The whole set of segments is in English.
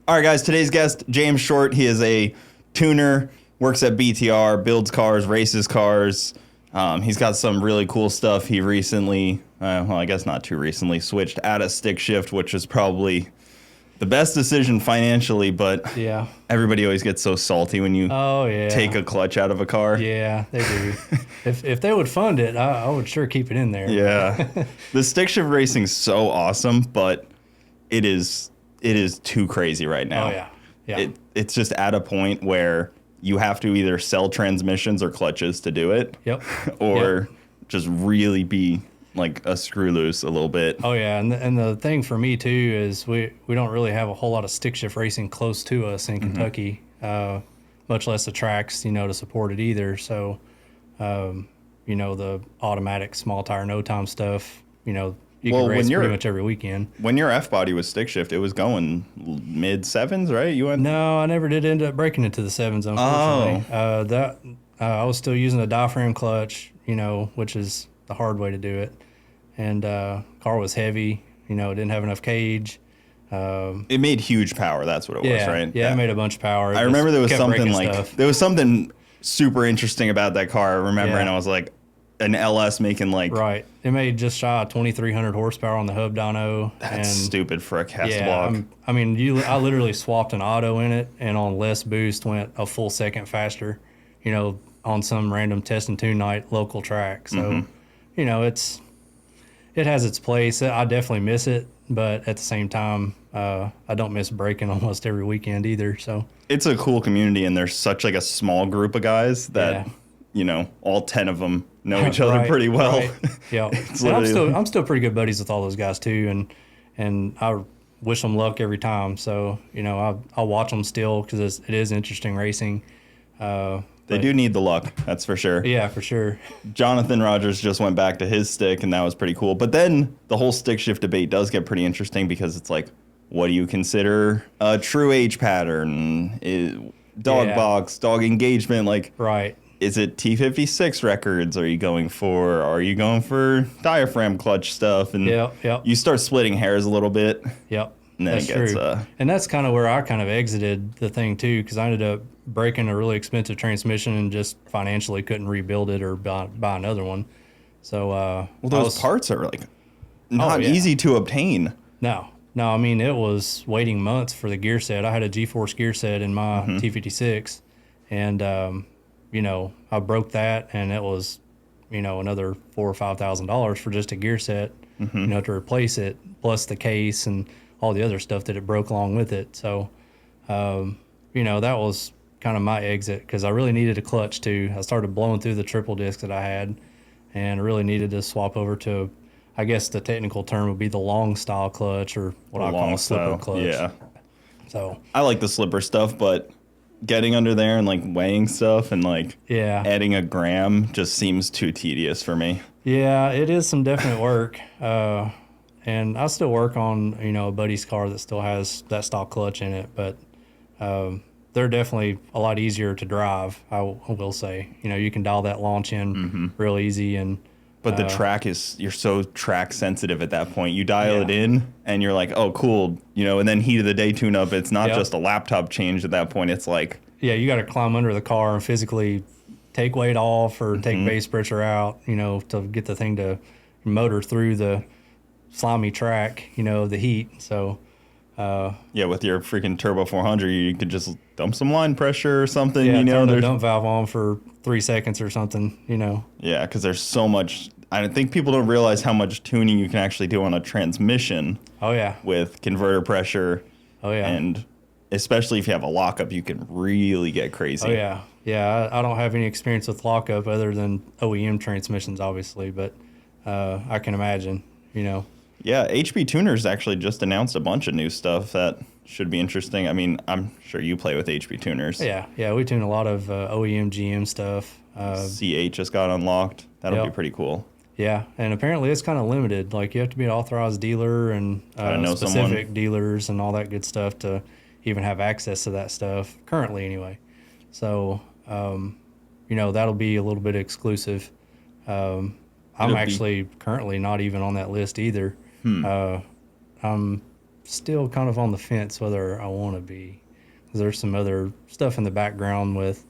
All right, guys, today's guest, James Short. He is a tuner, works at BTR, builds cars, races cars. He's got some really cool stuff. He recently, well, I guess not too recently, switched out of stick shift, which is probably the best decision financially, but Yeah. everybody always gets so salty when you Oh, yeah. take a clutch out of a car. Yeah, they do. if they would fund it, I would sure keep it in there. Yeah. The stick shift racing's so awesome, but it is too crazy right now. Oh, yeah. Yeah. It's just at a point where you have to either sell transmissions or clutches to do it. Yep. Or just really be like a screw loose a little bit. Oh, yeah. And the thing for me, too, is we don't really have a whole lot of stick shift racing close to us in Kentucky, much less the tracks, to support it either. So, the automatic small tire, no time stuff, you can race pretty much every weekend. When your F-body was stick shift, it was going mid-sevens, right? You went? No, I never did end up breaking into the sevens, unfortunately. I was still using a diaphragm clutch, which is the hard way to do it. And car was heavy, it didn't have enough cage. It made huge power, that's what it was, right? Yeah, it made a bunch of power. I remember there was something super interesting about that car, I remember, and I was like, an LS making like... Right. It made just shy of 2,300 horsepower on the hub dyno. That's stupid for a cast block. I literally swapped an auto in it, and on less boost went a full second faster, on some random test and tune night local track. So, it has its place. I definitely miss it, but at the same time, I don't miss breaking almost every weekend either. So it's a cool community, and there's such like a small group of guys that... all 10 of them know each other pretty well. Right. Yeah, and I'm still pretty good buddies with all those guys too, and I wish them luck every time. So I'll watch them still because it is interesting racing. They do need the luck, that's for sure. Yeah, for sure. Jonathan Rogers just went back to his stick, and that was pretty cool. But then the whole stick shift debate does get pretty interesting because it's like, what do you consider a true age pattern? Dog box, dog engagement, like right. Is it T56 records? Are you going for diaphragm clutch stuff? And you start splitting hairs a little bit. Yep. And then that's true. And that's kind of where I kind of exited the thing too, because I ended up breaking a really expensive transmission and just financially couldn't rebuild it or buy another one. So those parts are like not easy to obtain. No, I mean it was waiting months for the gear set. I had a G-Force gear set in my T56, and I broke that, and it was, another $4,000 or $5,000 for just a gear set, to replace it, plus the case and all the other stuff that it broke along with it. So, that was kind of my exit because I really needed a clutch too. I started blowing through the triple disc that I had, and I really needed to swap over to, I guess the technical term would be the long style clutch, or what I call a slipper clutch. Yeah. So I like the slipper stuff, but getting under there and like weighing stuff and like adding a gram just seems too tedious for me. Yeah, it is some definite work. And I still work on, a buddy's car that still has that style clutch in it, but they're definitely a lot easier to drive, I will say. You can dial that launch in real easy. But the track you're so track sensitive at that point. You dial it in and you're like, oh, cool. And then heat of the day tune up. It's not just a laptop change at that point. It's like. Yeah, you got to climb under the car and physically take weight off or take base pressure out, to get the thing to motor through the slimy track, the heat. So. With your freaking Turbo 400, you could just dump some line pressure or something. Turn the dump valve on for 3 seconds or something. Yeah, because there's so much. I think people don't realize how much tuning you can actually do on a transmission. Oh yeah. With converter pressure. Oh yeah. And especially if you have a lockup, you can really get crazy. Oh yeah. Yeah, I don't have any experience with lockup other than OEM transmissions, obviously, but I can imagine. Yeah, HP Tuners actually just announced a bunch of new stuff that should be interesting. I mean, I'm sure you play with HP Tuners. Yeah, we tune a lot of OEM, GM stuff. C8 just got unlocked. That'll be pretty cool. Yeah, and apparently it's kind of limited. Like, you have to be an authorized dealer and specific dealers and all that good stuff to even have access to that stuff, currently anyway. So, that'll be a little bit exclusive. I'm actually currently not even on that list either. I'm still kind of on the fence whether I want to be. 'Cause there's some other stuff in the background with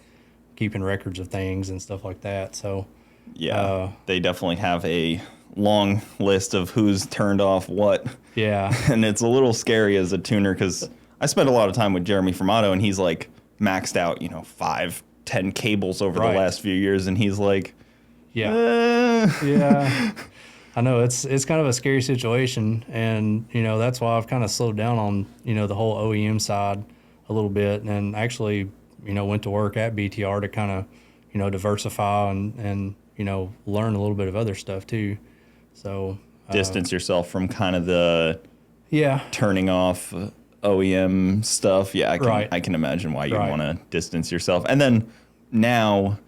keeping records of things and stuff like that. So Yeah, they definitely have a long list of who's turned off what. yeah, And it's a little scary as a tuner because I spent a lot of time with Jeremy Formato, and he's like maxed out, 5-10 cables over the last few years, and he's like, yeah. I know it's kind of a scary situation, and that's why I've kind of slowed down on the whole OEM side a little bit, and actually went to work at BTR to kind of diversify and learn a little bit of other stuff too. So distance yourself from kind of the yeah turning off OEM stuff. Yeah, Right. I can imagine why you want to distance yourself. And then now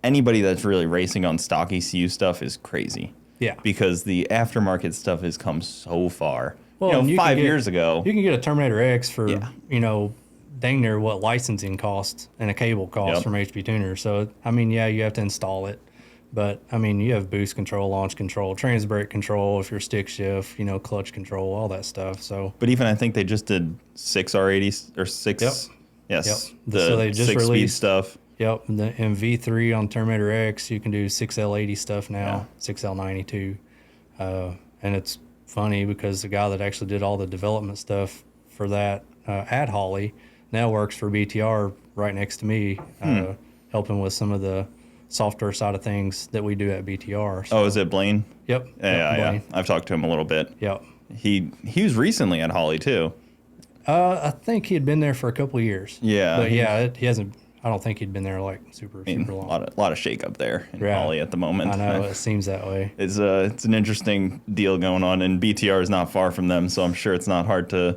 anybody that's really racing on stock ECU stuff is crazy. Yeah. Because the aftermarket stuff has come so far. Well, and 5 years ago. You can get a Terminator X for, dang near what licensing costs and a cable costs from HP Tuner. So, you have to install it. But, you have boost control, launch control, trans brake control, if you're stick shift, clutch control, all that stuff. So, but even I think they just did 6 R80s or 6. Yep. Yes. Yep. The So they just 6-speed released stuff. Yep, and V3 on Terminator X, you can do 6L80 stuff now, 6L90 too. And it's funny because the guy that actually did all the development stuff for that at Holley now works for BTR right next to me, helping with some of the software side of things that we do at BTR. So, is it Blaine? Yep. Yeah. Blaine. I've talked to him a little bit. Yep. He was recently at Holley too. I think he had been there for a couple of years. Yeah. But he hasn't. I don't think he'd been there like super long. A lot of shake up there in Holley at the moment. I know, it seems that way. It's an interesting deal going on, and BTR is not far from them, so I'm sure it's not hard to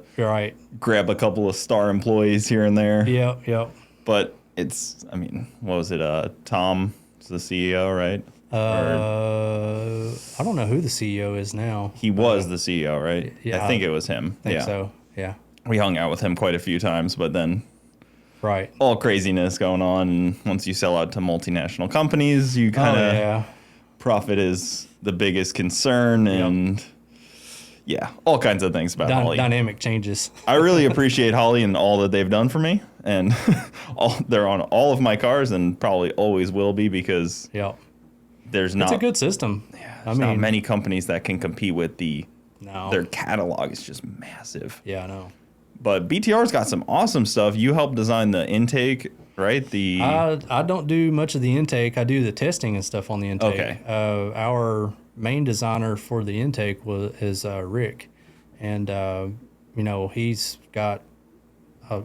grab a couple of star employees here and there. Yep. But it's, what was it? Tom is the CEO, right? I don't know who the CEO is now. He was the CEO, right? Yeah, I think it was him. I think so. Yeah. We hung out with him quite a few times, but then all craziness going on. And once you sell out to multinational companies, you kind of profit is the biggest concern, and all kinds of things about Holley. Dynamic changes. I really appreciate Holley and all that they've done for me, and they're on all of my cars and probably always will be because there's it's a good system. There's not many companies that can compete with their catalog is just massive. Yeah, I know. But BTR's got some awesome stuff. You helped design the intake, right? I don't do much of the intake. I do the testing and stuff on the intake. Okay. Our main designer for the intake is Rick, and he's got a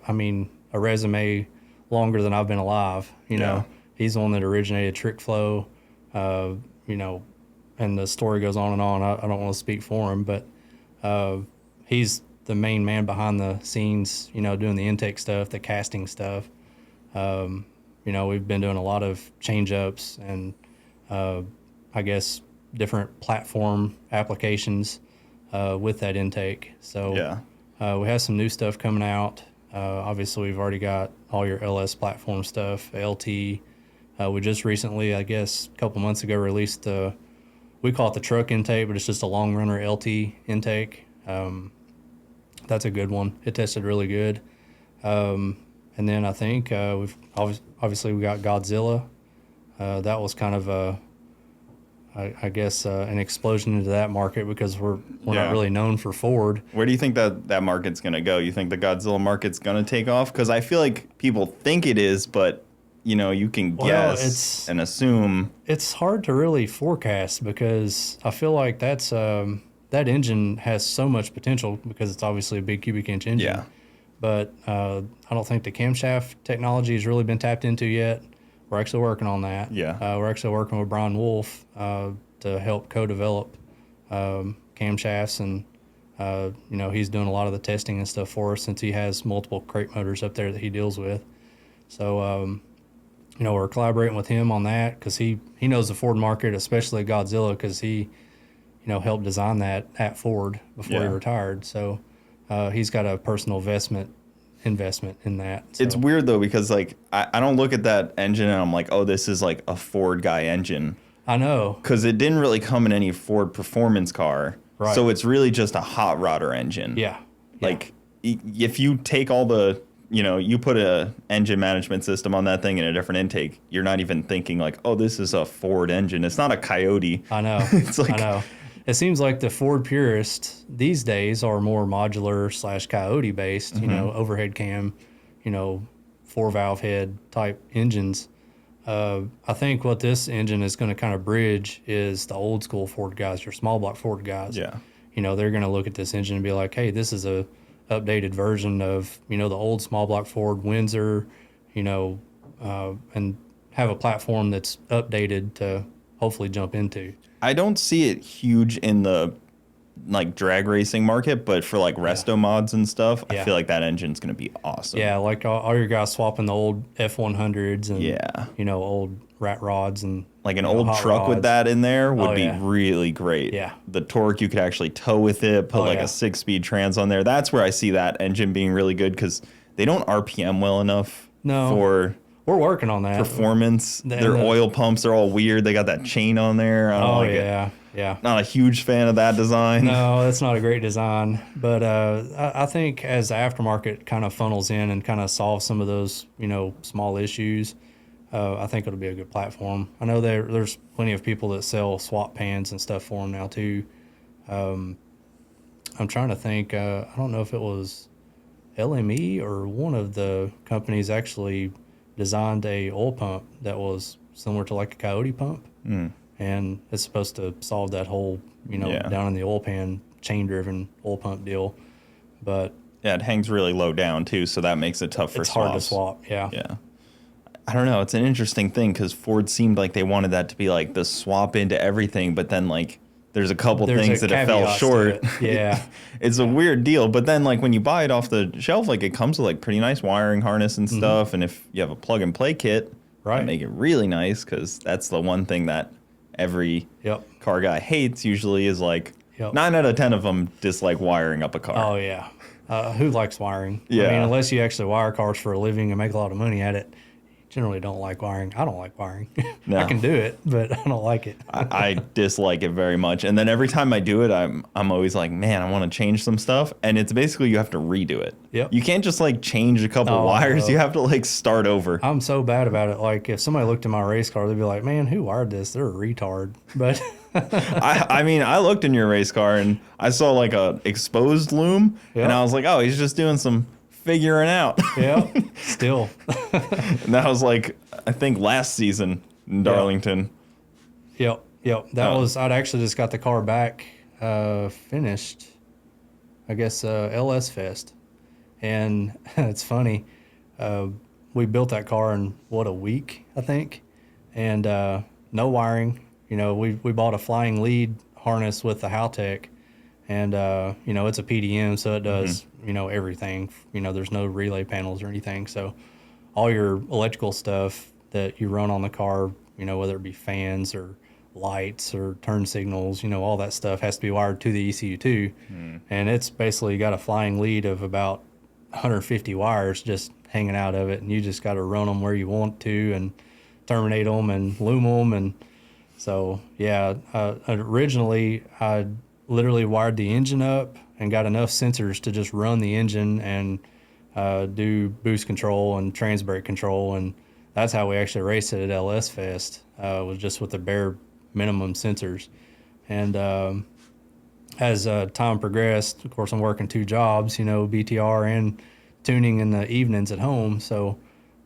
resume longer than I've been alive. He's the one that originated Trick Flow. And the story goes on and on. I don't want to speak for him, but he's the main man behind the scenes, doing the intake stuff, the casting stuff. We've been doing a lot of change-ups and, I guess, different platform applications with that intake. So we have some new stuff coming out. Obviously, we've already got all your LS platform stuff, LT. We just recently, I guess, a couple months ago, released we call it the truck intake, but it's just a long runner LT intake. That's a good one. It tested really good. And then I think we've obviously we got Godzilla. That was kind of I guess an explosion into that market because we're not really known for Ford. Where do you think that market's going to go? You think the Godzilla market's going to take off? Because I feel like people think it is, but you can guess and assume. It's hard to really forecast because I feel like that's that engine has so much potential because it's obviously a big cubic inch engine. Yeah. But I don't think the camshaft technology has really been tapped into yet. We're actually working on that. Yeah. We're actually working with Brian Wolf to help co-develop camshafts, and he's doing a lot of the testing and stuff for us since he has multiple crate motors up there that he deals with. So we're collaborating with him on that because he knows the Ford market, especially Godzilla, because he helped design that at Ford before he retired. So he's got a personal investment in that. So. It's weird though because like I don't look at that engine and I'm like, oh, this is like a Ford guy engine. I know, because it didn't really come in any Ford performance car, right? So it's really just a hot rodder engine. Yeah. Like, if you take all the, you put a engine management system on that thing in a different intake, you're not even thinking like, oh, this is a Ford engine. It's not a Coyote. I know. It's like, I know. It seems like the Ford purists these days are more modular / Coyote based, overhead cam, 4-valve head type engines. I think what this engine is going to kind of bridge is the old school Ford guys, your small block Ford guys. Yeah. They're going to look at this engine and be like, hey, this is a updated version of, the old small block Ford Windsor, and have a platform that's updated to hopefully jump into. I don't see it huge in the like drag racing market, but for like resto mods and stuff, I feel like that engine's going to be awesome. Yeah, like all your guys swapping the old F100s and, old rat rods and like an old truck rods with that in there would be really great. Yeah. The torque you could actually tow with it, put a 6-speed trans on there. That's where I see that engine being really good because they don't RPM well enough for we're working on that. Performance. Their oil pumps are all weird. They got that chain on there. I don't like it. Yeah. Not a huge fan of that design. No, that's not a great design. But I think as the aftermarket kind of funnels in and kind of solves some of those, small issues, I think it'll be a good platform. I know there's plenty of people that sell swap pans and stuff for them now too. I'm trying to think. I don't know if it was LME or one of the companies actually designed a oil pump that was similar to like a Coyote pump. And it's supposed to solve that whole, down in the oil pan, chain-driven oil pump deal. But yeah, it hangs really low down, too, so that makes it tough for swaps. It's hard to swap, yeah. Yeah. I don't know. It's an interesting thing because Ford seemed like they wanted that to be like the swap into everything, but then like there's a couple things that it fell short. Yeah. It's a weird deal. But then like when you buy it off the shelf, like it comes with like pretty nice wiring harness and stuff. And if you have a plug-and-play kit, that make it really nice because that's the one thing that every car guy hates usually is like 9 out of 10 of them dislike wiring up a car. Oh, yeah. Who likes wiring? Yeah. I mean, unless you actually wire cars for a living and make a lot of money at it, you generally don't like wiring. I don't like wiring. No. I can do it, but I don't like it. I dislike it very much. And then every time I do it, I'm always like, man, I want to change some stuff. And it's basically you have to redo it. Yep. You can't just like change a couple wires. You have to like start over. I'm so bad about it. Like if somebody looked at my race car, they'd be like, man, who wired this? They're a retard. But I mean, I looked in your race car and I saw like a exposed loom and I was like, oh, he's just doing some figuring out. Yeah, still. And that was like, I think last season in Darlington. Yep. That was, I'd actually just got the car back finished, I guess, LS Fest. And it's funny, we built that car in, a week, I think. And no wiring. We bought a flying lead harness with the Haltech. And, it's a PDM, so it does, everything. There's no relay panels or anything. So all your electrical stuff that you run on the car, whether it be fans or lights or turn signals, all that stuff has to be wired to the ECU2. And it's basically got a flying lead of about 150 wires just hanging out of it. And you just got to run them where you want to and terminate them and loom them. And so, originally I literally wired the engine up and got enough sensors to just run the engine and do boost control and trans brake control. And that's how we actually raced it at LS Fest, was just with the bare minimum sensors. And as time progressed, of course, I'm working 2 jobs, BTR and tuning in the evenings at home. So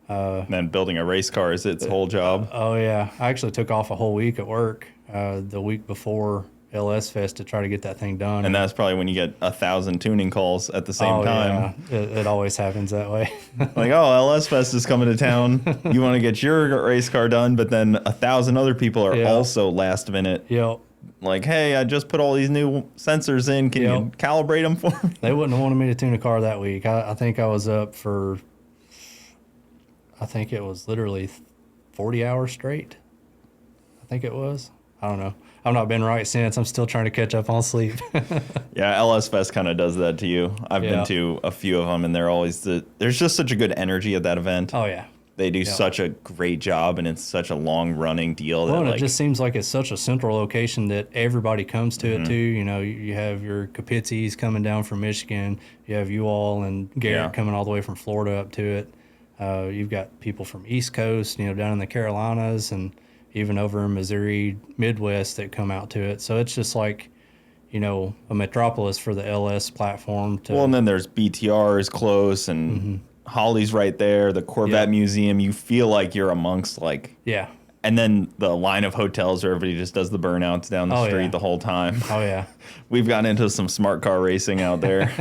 and then building a race car is its whole job. Oh, yeah. I actually took off a whole week at work the week before LS Fest to try to get that thing done. And that's probably when you get 1,000 tuning calls at the same time. Yeah. It always happens that way. Like, oh, LS Fest is coming to town. You want to get your race car done, but then 1,000 other people are also last minute. Yep. Like, hey, I just put all these new sensors in. Can you calibrate them for me? They wouldn't have wanted me to tune a car that week. I think I was up for, I think it was literally 40 hours straight. I think it was. I don't know. I've not been right since. I'm still trying to catch up on sleep. Yeah, LS Fest kind of does that to you. I've been to a few of them, and they're always there's just such a good energy at that event. Oh, yeah. They do such a great job, and it's such a long-running deal. Well, that, and like, it just seems like it's such a central location that everybody comes to it too. You know, you have your Capizzis coming down from Michigan. You have you all and Garrett coming all the way from Florida up to it. You've got people from East Coast, you know, down in the Carolinas, and even over in Missouri, Midwest that come out to it. So it's just like, you know, a metropolis for the LS platform. Well, and then there's BTR is close, and Holly's right there, the Corvette Museum. You feel like you're amongst, like... Yeah. And then the line of hotels where everybody just does the burnouts down the street the whole time. Oh, yeah. We've gotten into some smart car racing out there.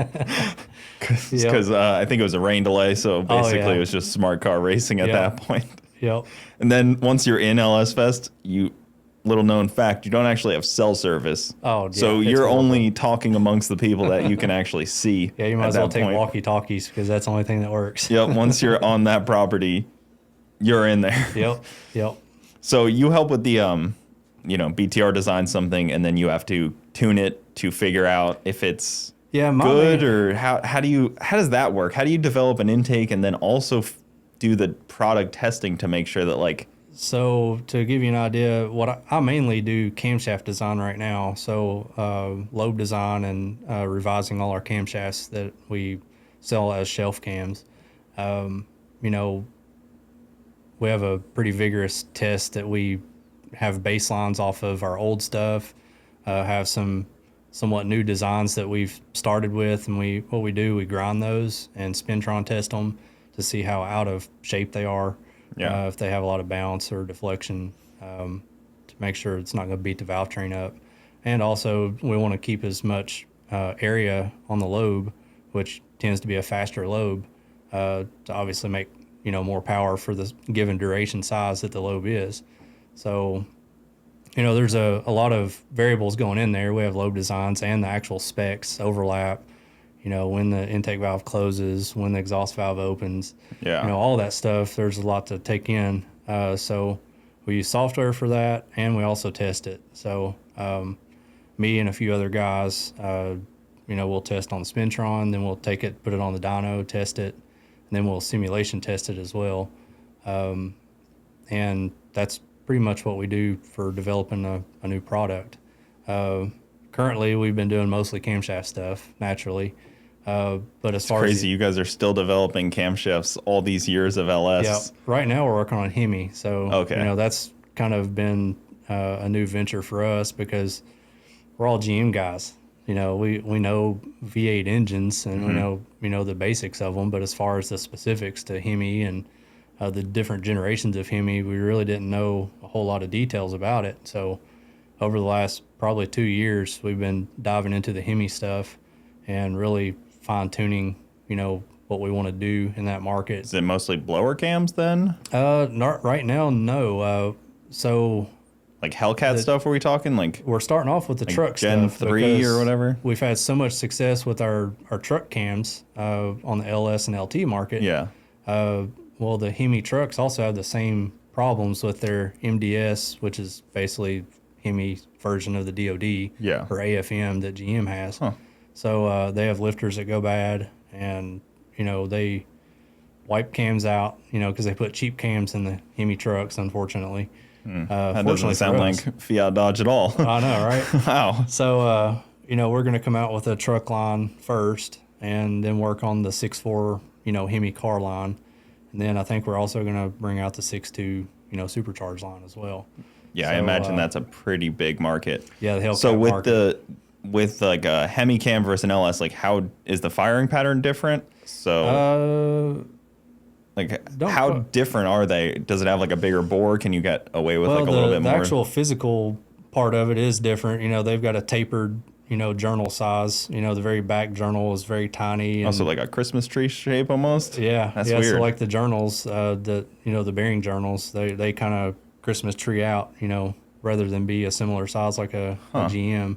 Because I think it was a rain delay, so basically it was just smart car racing at that point. Yep. And then once you're in LS Fest, little known fact, you don't actually have cell service. Oh, yeah. So you're only talking amongst the people that you can actually see. Yeah, you might as well take walkie-talkies because that's the only thing that works. Yep. Once you're on that property, you're in there. Yep. So you help with the, BTR design something, and then you have to tune it to figure out if it's good, or how does that work? How do you develop an intake and then also do the product testing to make sure that, like... So to give you an idea, what I mainly do camshaft design right now. So lobe design and revising all our camshafts that we sell as shelf cams. We have a pretty vigorous test that we have baselines off of our old stuff, have some somewhat new designs that we've started with, and we grind those and spintron test them to see how out of shape they are. If they have a lot of bounce or deflection, to make sure it's not going to beat the valve train up. And also, we want to keep as much area on the lobe, which tends to be a faster lobe, to obviously make more power for the given duration size that the lobe is. So, there's a lot of variables going in there. We have lobe designs and the actual specs overlap. When the intake valve closes, when the exhaust valve opens, all that stuff, there's a lot to take in. So we use software for that, and we also test it. So me and a few other guys, we'll test on the Spintron, then we'll take it, put it on the dyno, test it, and then we'll simulation test it as well. And that's pretty much what we do for developing a new product. Currently, we've been doing mostly camshaft stuff, naturally. But as far crazy, you guys are still developing camshafts all these years of LS. Yeah, right now we're working on Hemi. So, that's kind of been a new venture for us because we're all GM guys. We know V8 engines and we know the basics of them, but as far as the specifics to Hemi and the different generations of Hemi, we really didn't know a whole lot of details about it. So over the last probably 2 years, we've been diving into the Hemi stuff and really fine-tuning, what we want to do in that market. Is it mostly blower cams then? Not right now, no. So like Hellcat stuff, are we talking? Like we're starting off with the truck Gen stuff. 3 or whatever? We've had so much success with our truck cams on the LS and LT market. Yeah. Well, the Hemi trucks also have the same problems with their MDS, which is basically Hemi version of the DOD or AFM that GM has. Huh. So they have lifters that go bad, and they wipe cams out, because they put cheap cams in the Hemi trucks, unfortunately. That doesn't sound like Fiat Dodge at all. I know, right? Wow. So we're going to come out with a truck line first, and then work on the 6.4 Hemi car line, and then I think we're also going to bring out the 6.2 supercharged line as well. Yeah, so, I imagine that's a pretty big market. Yeah, the Hellcat so with market. With like a Hemi cam versus an LS, like how is the firing pattern different? So how different are they? Does it have like a bigger bore? Can you get away with like a little bit more? The actual physical part of it is different. They've got a tapered, journal size. The very back journal is very tiny. Also like a Christmas tree shape almost? Yeah. That's weird. So like the journals, the bearing journals, they kind of Christmas tree out, rather than be a similar size like a GM.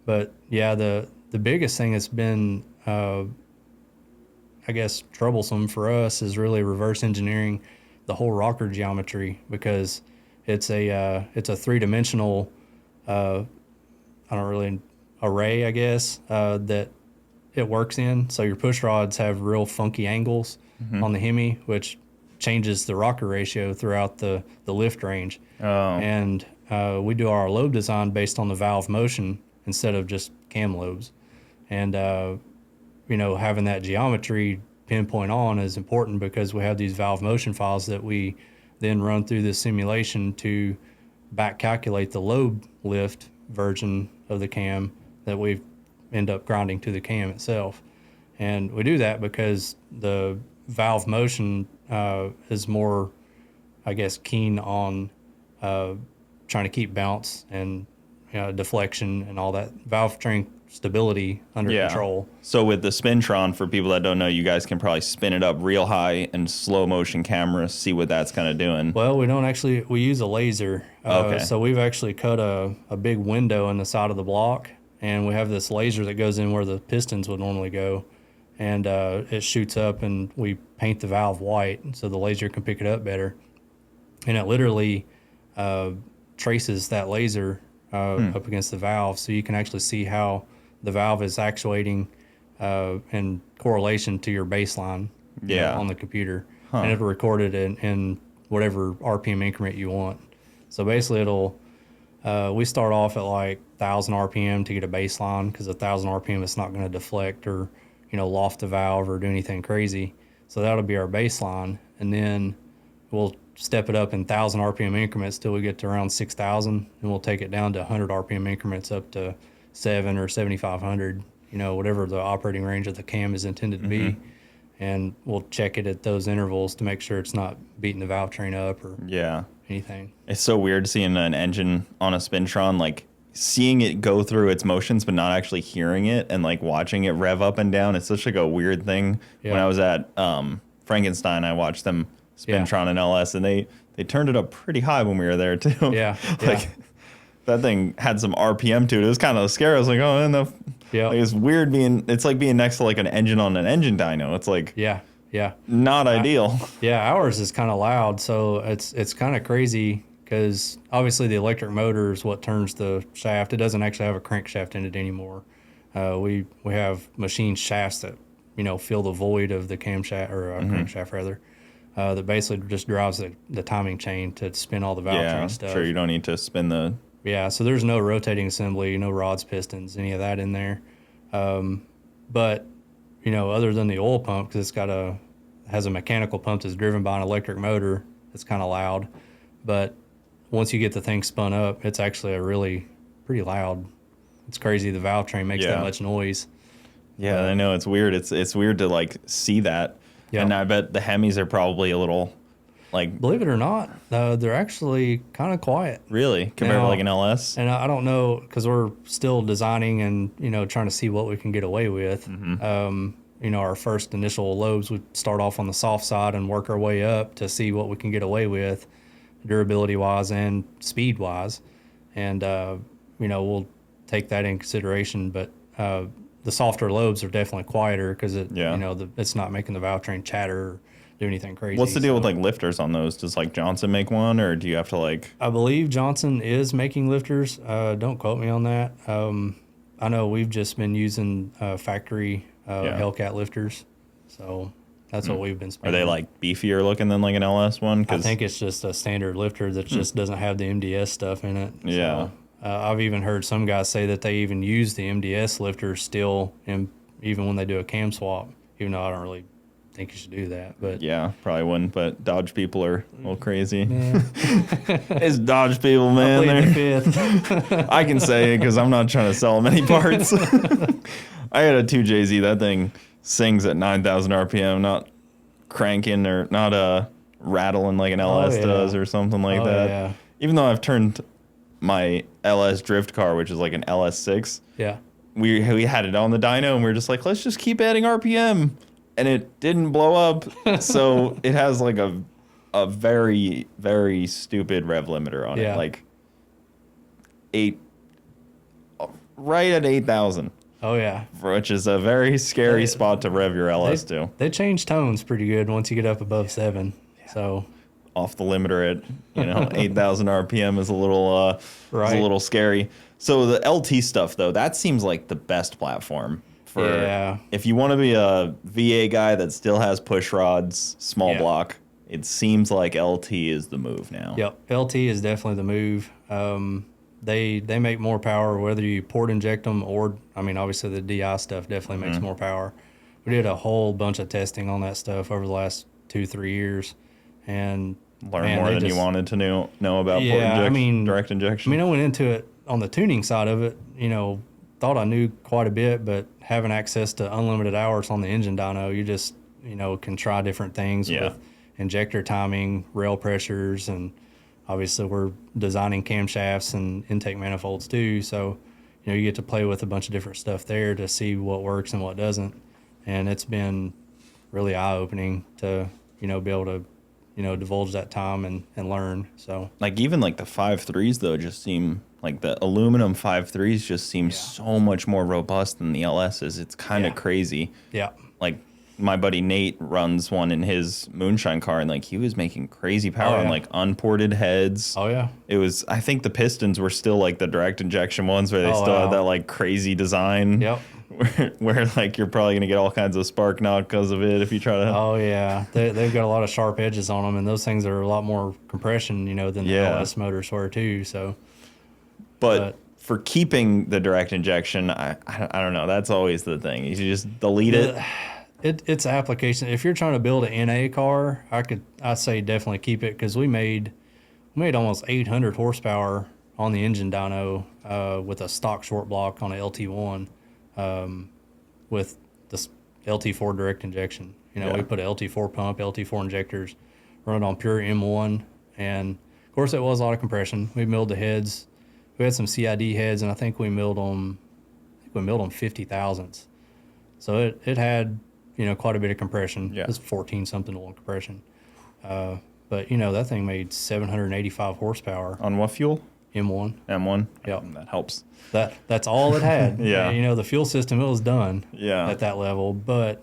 But yeah, the biggest thing that's been, I guess, troublesome for us is really reverse engineering the whole rocker geometry, because it's a 3-dimensional, array, I guess, that it works in. So your push rods have real funky angles on the Hemi, which changes the rocker ratio throughout the lift range. Oh. And we do our lobe design based on the valve motion instead of just cam lobes. And, having that geometry pinpoint on is important because we have these valve motion files that we then run through this simulation to back calculate the lobe lift version of the cam that we end up grinding to the cam itself. And we do that because the valve motion is more, I guess, keen on trying to keep bounce and deflection and all that valve train stability under control. So with the Spintron, for people that don't know, you guys can probably spin it up real high and slow motion camera, see what that's kind of doing. Well, we use a laser. Okay. So we've actually cut a big window in the side of the block, and we have this laser that goes in where the pistons would normally go, and it shoots up, and we paint the valve white so the laser can pick it up better. And it literally traces that laser up against the valve, so you can actually see how the valve is actuating in correlation to your baseline on the computer. And it'll record it in whatever RPM increment you want. So basically we start off at like 1,000 RPM to get a baseline, because 1,000 RPM it's not going to deflect or loft the valve or do anything crazy. So that'll be our baseline, and then we'll step it up in 1,000 RPM increments till we get to around 6,000, and we'll take it down to 100 RPM increments up to 7 or 7,500, whatever the operating range of the cam is intended to be. And we'll check it at those intervals to make sure it's not beating the valve train up or anything. It's so weird seeing an engine on a Spintron, like seeing it go through its motions but not actually hearing it, and like watching it rev up and down. It's such like a weird thing. When I was at Frankenstein, I watched them Spintron and LS, and they turned it up pretty high when we were there too. That thing had some RPM to it. It was kind of scary. I was like, oh, and like, it's weird it's like being next to like an engine on an engine dyno. It's like not ideal. Ours is kind of loud, so it's kind of crazy because obviously the electric motor is what turns the shaft. It doesn't actually have a crankshaft in it anymore. We have machine shafts that fill the void of the camshaft or crankshaft rather. That basically just drives the timing chain to spin all the valve train stuff. Sure, you don't need to spin the... so there's no rotating assembly, no rods, pistons, any of that in there. But, other than the oil pump, because has a mechanical pump that's driven by an electric motor, it's kind of loud. But once you get the thing spun up, it's actually a really pretty loud. It's crazy the valve train makes that much noise. Yeah, I know, it's weird. It's weird to like see that. Yeah. And I bet the Hemis are probably a little, like... Believe it or not, they're actually kind of quiet. Really? Compared to like an LS? And I don't know, because we're still designing and, trying to see what we can get away with. Our first initial lobes would start off on the soft side and work our way up to see what we can get away with, durability-wise and speed-wise. And, we'll take that in consideration, but... the softer lobes are definitely quieter because it's not making the valve train chatter or do anything crazy. What's the deal with like lifters on those? Does like Johnson make one, or do you have to like... I believe Johnson is making lifters. Don't quote me on that. I know we've just been using factory Hellcat lifters, so that's what we've been spending. Are they like beefier looking than like an LS one? I think it's just a standard lifter that just doesn't have the MDS stuff in it. So. I've even heard some guys say that they even use the MDS lifter still, even when they do a cam swap, even though I don't really think you should do that. But yeah, probably wouldn't, but Dodge people are a little crazy. It's Dodge people, man. They're fifth. I can say it because I'm not trying to sell them any parts. I had a 2JZ. That thing sings at 9,000 RPM, not cranking or not rattling like an LS does or something like that. Yeah. Even though I've turned... my LS drift car, which is like an LS6. Yeah. We had it on the dyno, and we were just like, let's just keep adding RPM. And it didn't blow up. So it has like a very, very stupid rev limiter on it. Like right at 8,000. Oh, yeah. Which is a very scary spot to rev your LS to. They change tones pretty good once you get up above 7. Yeah. So... off the limiter at 8,000 RPM is a little scary. So the LT stuff though, that seems like the best platform for if you want to be a VA guy that still has push rods, small block. it seems like LT is the move now. Yep, LT is definitely the move. They make more power whether you port inject them or, I mean, obviously the DI stuff definitely makes more power. We did a whole bunch of testing on that stuff over the last 2-3 years, and Learn more than you wanted to know about port injection, direct injection. I mean, I went into it on the tuning side of it, thought I knew quite a bit, but having access to unlimited hours on the engine dyno, you just, can try different things with injector timing, rail pressures, and obviously we're designing camshafts and intake manifolds too. So, you get to play with a bunch of different stuff there to see what works and what doesn't. And it's been really eye-opening to, be able to, divulge that time and learn. So like even like the 5.3s though just seem like the aluminum 5.3s just seem so much more robust than the LSs. It's kind of crazy. Yeah. Like my buddy Nate runs one in his moonshine car, and like he was making crazy power on like unported heads. Oh yeah. It was, I think the pistons were still like the direct injection ones where they still had that like crazy design. Yep. Where like you're probably gonna get all kinds of spark knock because of it if you try to. Oh yeah, they've got a lot of sharp edges on them, and those things are a lot more compression, than the LS motors were too. So, but for keeping the direct injection, I don't know. That's always the thing. You just delete it. It's application. If you're trying to build an NA car, I say definitely keep it, because we made almost 800 horsepower on the engine dyno with a stock short block on a LT1 with the LT4 direct injection. We put a LT4 pump, LT4 injectors, run it on pure M1, and of course it was a lot of compression. We milled the heads. We had some CID heads, and I think we milled them 50 thousandths. So it had quite a bit of compression. Yeah. It was 14 something to 1 compression. But that thing made 785 horsepower. On what fuel? M1. M1? Yep. That helps. That's all it had. Yeah. And, the fuel system, it was done at that level. But,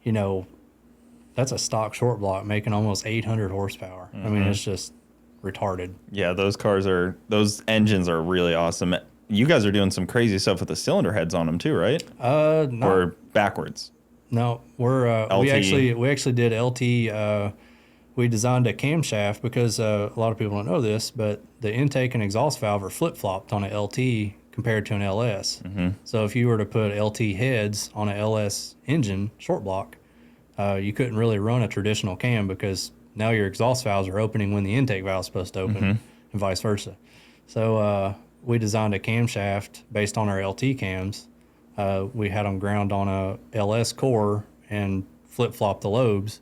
that's a stock short block making almost 800 horsepower. I mean, it's just retarded. Yeah, those engines are really awesome. You guys are doing some crazy stuff with the cylinder heads on them too, right? No. Or backwards? No, we're we actually did LT. We designed a camshaft because a lot of people don't know this, but the intake and exhaust valve are flip-flopped on a LT compared to an LS. So if you were to put LT heads on a LS engine short block, you couldn't really run a traditional cam, because now your exhaust valves are opening when the intake valve is supposed to open, and vice versa. So we designed a camshaft based on our LT cams. We had them ground on a LS core and flip-flop the lobes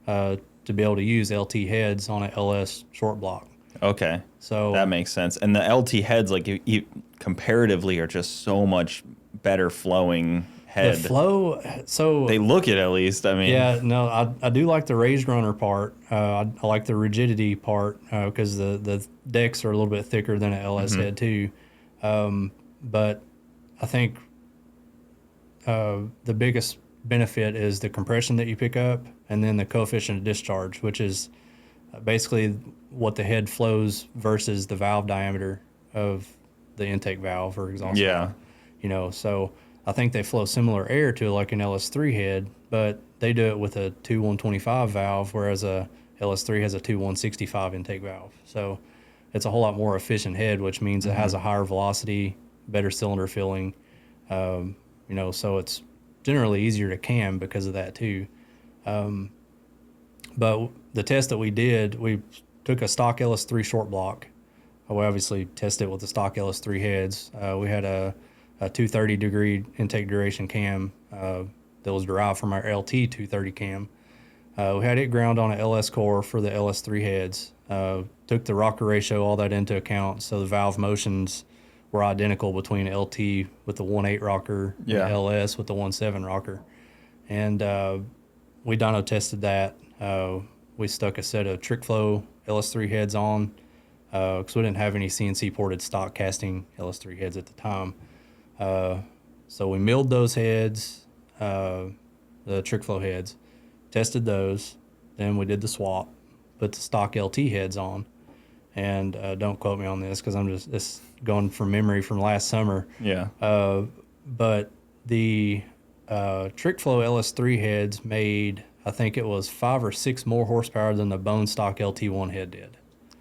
to be able to use LT heads on a LS short block. Okay. So that makes sense. And the LT heads, like you comparatively, are just so much better flowing head. The flow, so they look it, at least. I mean, yeah, no, I do like the raised runner part. I like the rigidity part because the decks are a little bit thicker than an LS head too. But I think the biggest benefit is the compression that you pick up, and then the coefficient of discharge, which is basically what the head flows versus the valve diameter of the intake valve or exhaust valve. So I think they flow similar air to like an LS3 head, but they do it with a 2-125 valve, whereas a LS3 has a 2-165 intake valve. So it's a whole lot more efficient head, which means it has a higher velocity, better cylinder filling. So it's generally easier to cam because of that too. But the test that we did, we took a stock LS3 short block. We obviously tested it with the stock LS3 heads. We had a 230-degree intake duration cam that was derived from our LT 230 cam. We had it ground on an LS core for the LS3 heads. Took the rocker ratio, all that into account, so the valve motions were identical between LT with the 1.8 rocker and LS with the 1.7 rocker. And we dyno tested that. We stuck a set of trick flow LS3 heads on because we didn't have any CNC ported stock casting LS3 heads at the time. So we milled those heads, the trick flow heads, tested those. Then we did the swap, put the stock LT heads on. And don't quote me on this because I'm just going from memory from last summer. Yeah. But the trick flow LS3 heads made I think it was 5 or 6 more horsepower than the bone stock LT1 head did.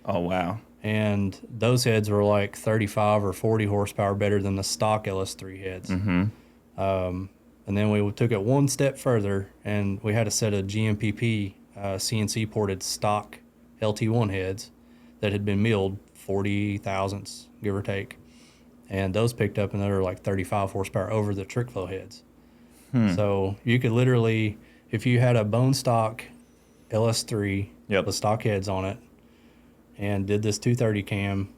Oh, wow. And those heads were like 35 or 40 horsepower better than the stock LS3 heads. And then we took it one step further, and we had a set of GMPP CNC ported stock LT1 heads that had been milled 40 thousandths, give or take. And those picked up another like 35 horsepower over the trick flow heads. So you could literally, if you had a bone stock LS3 with stock heads on it, and did this 230 cam,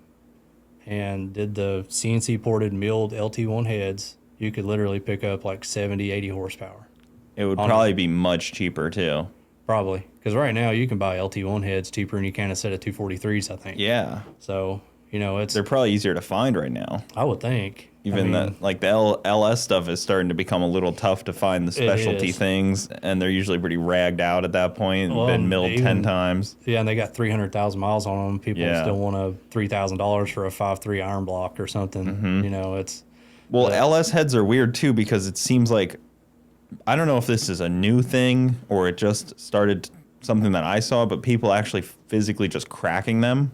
and did the CNC ported milled LT1 heads, you could literally pick up like 70, 80 horsepower. It would probably be much cheaper too. Probably. Because right now you can buy LT1 heads cheaper than you can a set of 243s, I think. Yeah. So, you know, they're probably easier to find right now. I would think. Even the LS stuff is starting to become a little tough to find the specialty things, and they're usually pretty ragged out at that point and been milled 10 times. Yeah, and they got 300,000 miles on them. People still want $3,000 for a 5.3 iron block or something. You know, it's... Well, LS heads are weird too, because it seems like, I don't know if this is a new thing or it just started something that I saw, but people actually physically just cracking them.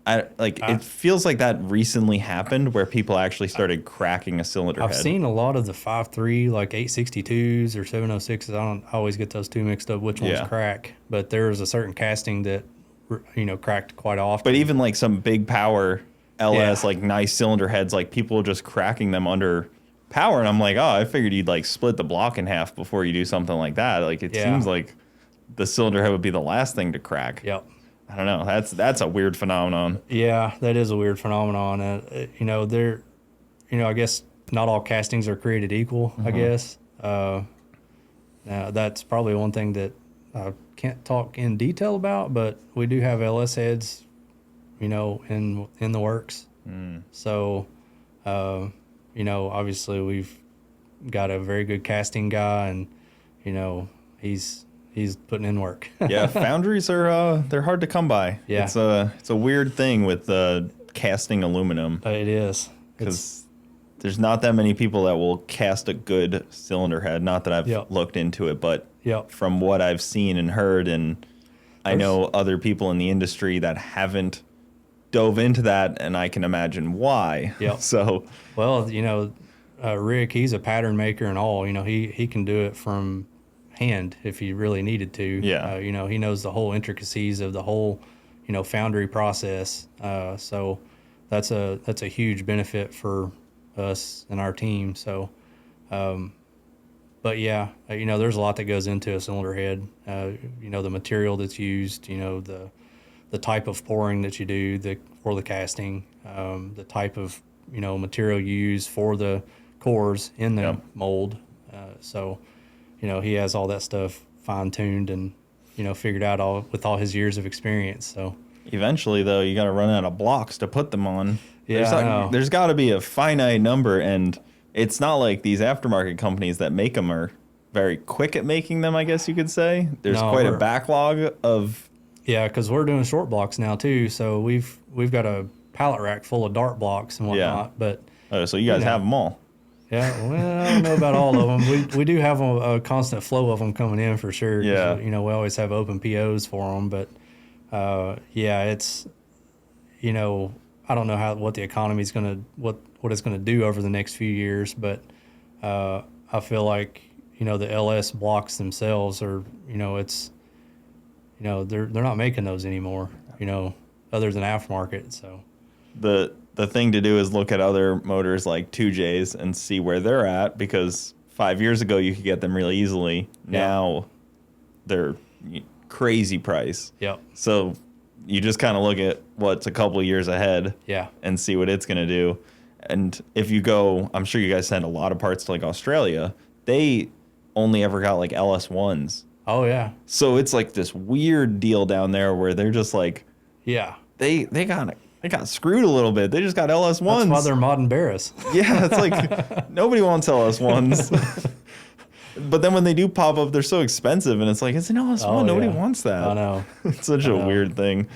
It feels like that recently happened where people actually started cracking a cylinder head. I've seen a lot of the 5.3, like 862s or 706s. I always get those two mixed up, which ones crack. But there was a certain casting that, you know, cracked quite often. But even like some big power LS, like nice cylinder heads, like people just cracking them under power. And I'm like, oh, I figured you'd like split the block in half before you do something like that. Like it seems like the cylinder head would be the last thing to crack. Yep. I don't know. That's a weird phenomenon. Yeah, that is a weird phenomenon. You know, I guess not all castings are created equal, I guess. Now that's probably one thing that I can't talk in detail about, but we do have LS heads, you know, in the works. So, you know, obviously we've got a very good casting guy, and, you know, he's putting in work. Yeah, foundries are they're hard to come by. Yeah, it's a weird thing with casting aluminum. It is, because there's not that many people that will cast a good cylinder head. Not that I've looked into it, but from what I've seen and heard, and I know other people in the industry that haven't dove into that, and I can imagine why. So, well, you know, Rick, he's a pattern maker and all. You know, he can do it from hand if he really needed to. You know, he knows the whole intricacies of the whole, you know, foundry process. So that's a huge benefit for us and our team. So, but yeah, you know, there's a lot that goes into a cylinder head. You know, the material that's used, you know, the type of pouring that you do for the casting, the type of, you know, material you use for the cores in the mold. So, you know, he has all that stuff fine-tuned and, you know, figured out with all his years of experience. So eventually, though, you got to run out of blocks to put them on. Yeah, there's got to be a finite number, and it's not like these aftermarket companies that make them are very quick at making them, I guess you could say. There's quite a backlog of... Yeah, because we're doing short blocks now, too. So we've got a pallet rack full of dart blocks and whatnot. But so you guys have them all. Yeah, well, I don't know about all of them. We do have a constant flow of them coming in for sure. Yeah. You know, we always have open POs for them. But, it's, you know, I don't know what the economy's going to, what it's going to do over the next few years. But I feel like, you know, the LS blocks themselves are, you know, it's, you know, they're not making those anymore, you know, other than aftermarket. So the thing to do is look at other motors like 2Js and see where they're at, because 5 years ago you could get them really easily. Now they're crazy price. So you just kind of look at what's a couple of years ahead and see what it's going to do. And if you go, I'm sure you guys send a lot of parts to like Australia. They only ever got like LS1s. Oh, yeah. So it's like this weird deal down there where they're just like, they got screwed a little bit. They just got LS1s. That's why they're modern Barras. Yeah, it's like nobody wants LS1s. But then when they do pop up, they're so expensive, and it's like, it's an LS1. Nobody wants that. I know. It's such a weird thing.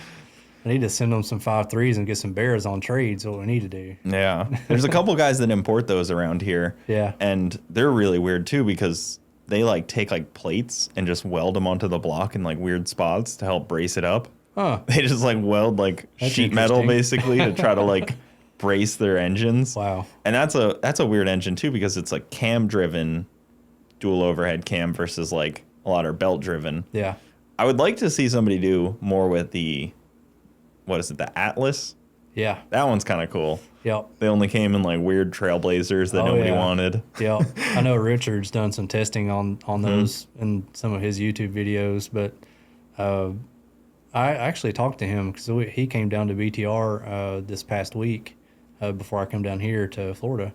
I need to send them some 5.3s and get some Barras on trades. What we need to do. Yeah. There's a couple guys that import those around here. Yeah. And they're really weird, too, because they like take like plates and just weld them onto the block in like weird spots to help brace it up. Huh. They just like weld like That's sheet metal interesting. basically to try to like brace their engines. Wow. And that's a weird engine too, because it's like cam driven dual overhead cam versus like a lot are belt driven. Yeah. I would like to see somebody do more with the, what is it, the Atlas? Yeah. That one's kind of cool. Yep. They only came in like weird Trailblazers that Oh, nobody yeah. wanted. Yep. I know Richard's done some testing on those in some of his YouTube videos, but I actually talked to him because he came down to BTR this past week before I come down here to Florida.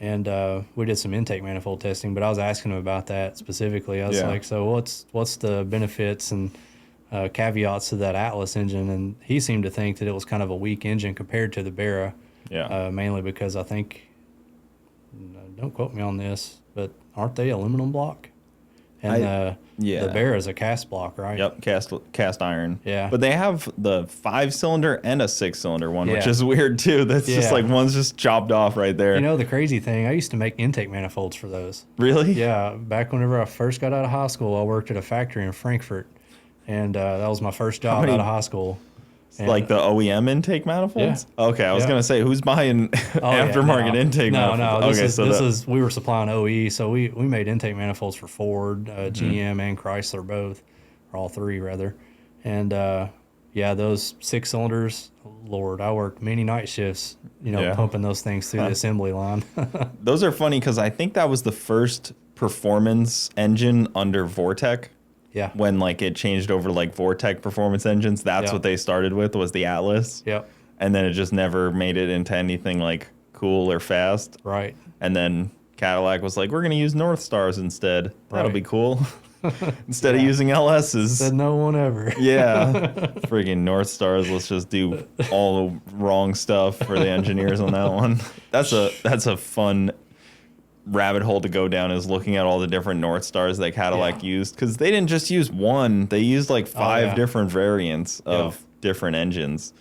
And we did some intake manifold testing, but I was asking him about that specifically. I was like, so what's the benefits and caveats to that Atlas engine? And he seemed to think that it was kind of a weak engine compared to the Barra. Yeah. Mainly because I think, don't quote me on this, but aren't they aluminum block? And yeah. the Barra is a cast block, right? Yep, cast iron. Yeah. But they have the 5-cylinder and a 6-cylinder one, which Yeah. is weird too. That's just Yeah. like one's just chopped off right there. You know, the crazy thing, I used to make intake manifolds for those. Really? Yeah, back whenever I first got out of high school, I worked at a factory in Frankfurt, and that was my first job many- out of high school. And, Like the OEM intake manifolds? Yeah. Okay, I was going to say, who's buying aftermarket intake manifolds? This is we were supplying OE, so we made intake manifolds for Ford, GM, and Chrysler both, or all three rather. And those 6 cylinders, Lord, I worked many night shifts, pumping those things through the assembly line. Those are funny because I think that was the first performance engine under Vortec. Yeah. When like it changed over like Vortec performance engines, that's what they started with, was the Atlas. Yep. And then it just never made it into anything like cool or fast. Right. And then Cadillac was like, we're going to use North Stars instead. That'll be cool. Instead of using LSs. Said no one ever. Yeah. Friggin' North Stars. Let's just do all the wrong stuff for the engineers on that one. That's a fun rabbit hole to go down, is looking at all the different North Stars that Cadillac used, because they didn't just use one, they used like 5 different variants of different engines.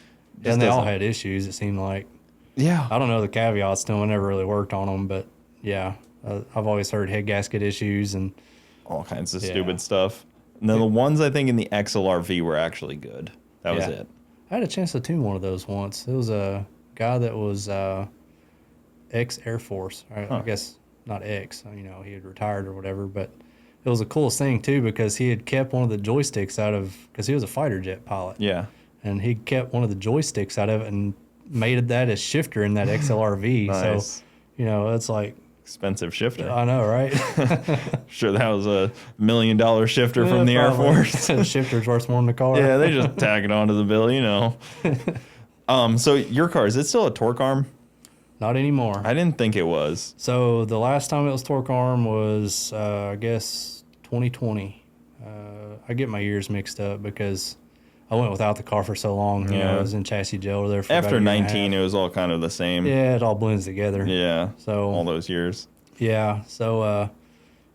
And they all had issues, it seemed like. Yeah. I don't know the caveats, no one ever really worked on them, but yeah, I've always heard head gasket issues and all kinds of stupid stuff. And then the ones I think in the XLRV were actually good. That was it. I had a chance to tune one of those once. It was a guy that was ex-Air Force, I guess not ex, he had retired or whatever, but it was the coolest thing too, because he had kept one of the joysticks out of, because he was a fighter jet pilot. Yeah. And he kept one of the joysticks out of it and made that as shifter in that XLRV. Nice. So, it's like, expensive shifter. I know, right? Sure, that was $1 million shifter from the Air Force. The shifter's worth more than the car. Yeah, they just tag it onto the bill, So your car, is it still a torque arm? Not anymore. I didn't think it was. So the last time it was torque arm was, I guess, 2020. I get my years mixed up because I went without the car for so long. I was in chassis jail there for after about a year 19, it was all kind of the same. Yeah, it all blends together. Yeah. So all those years. Yeah. So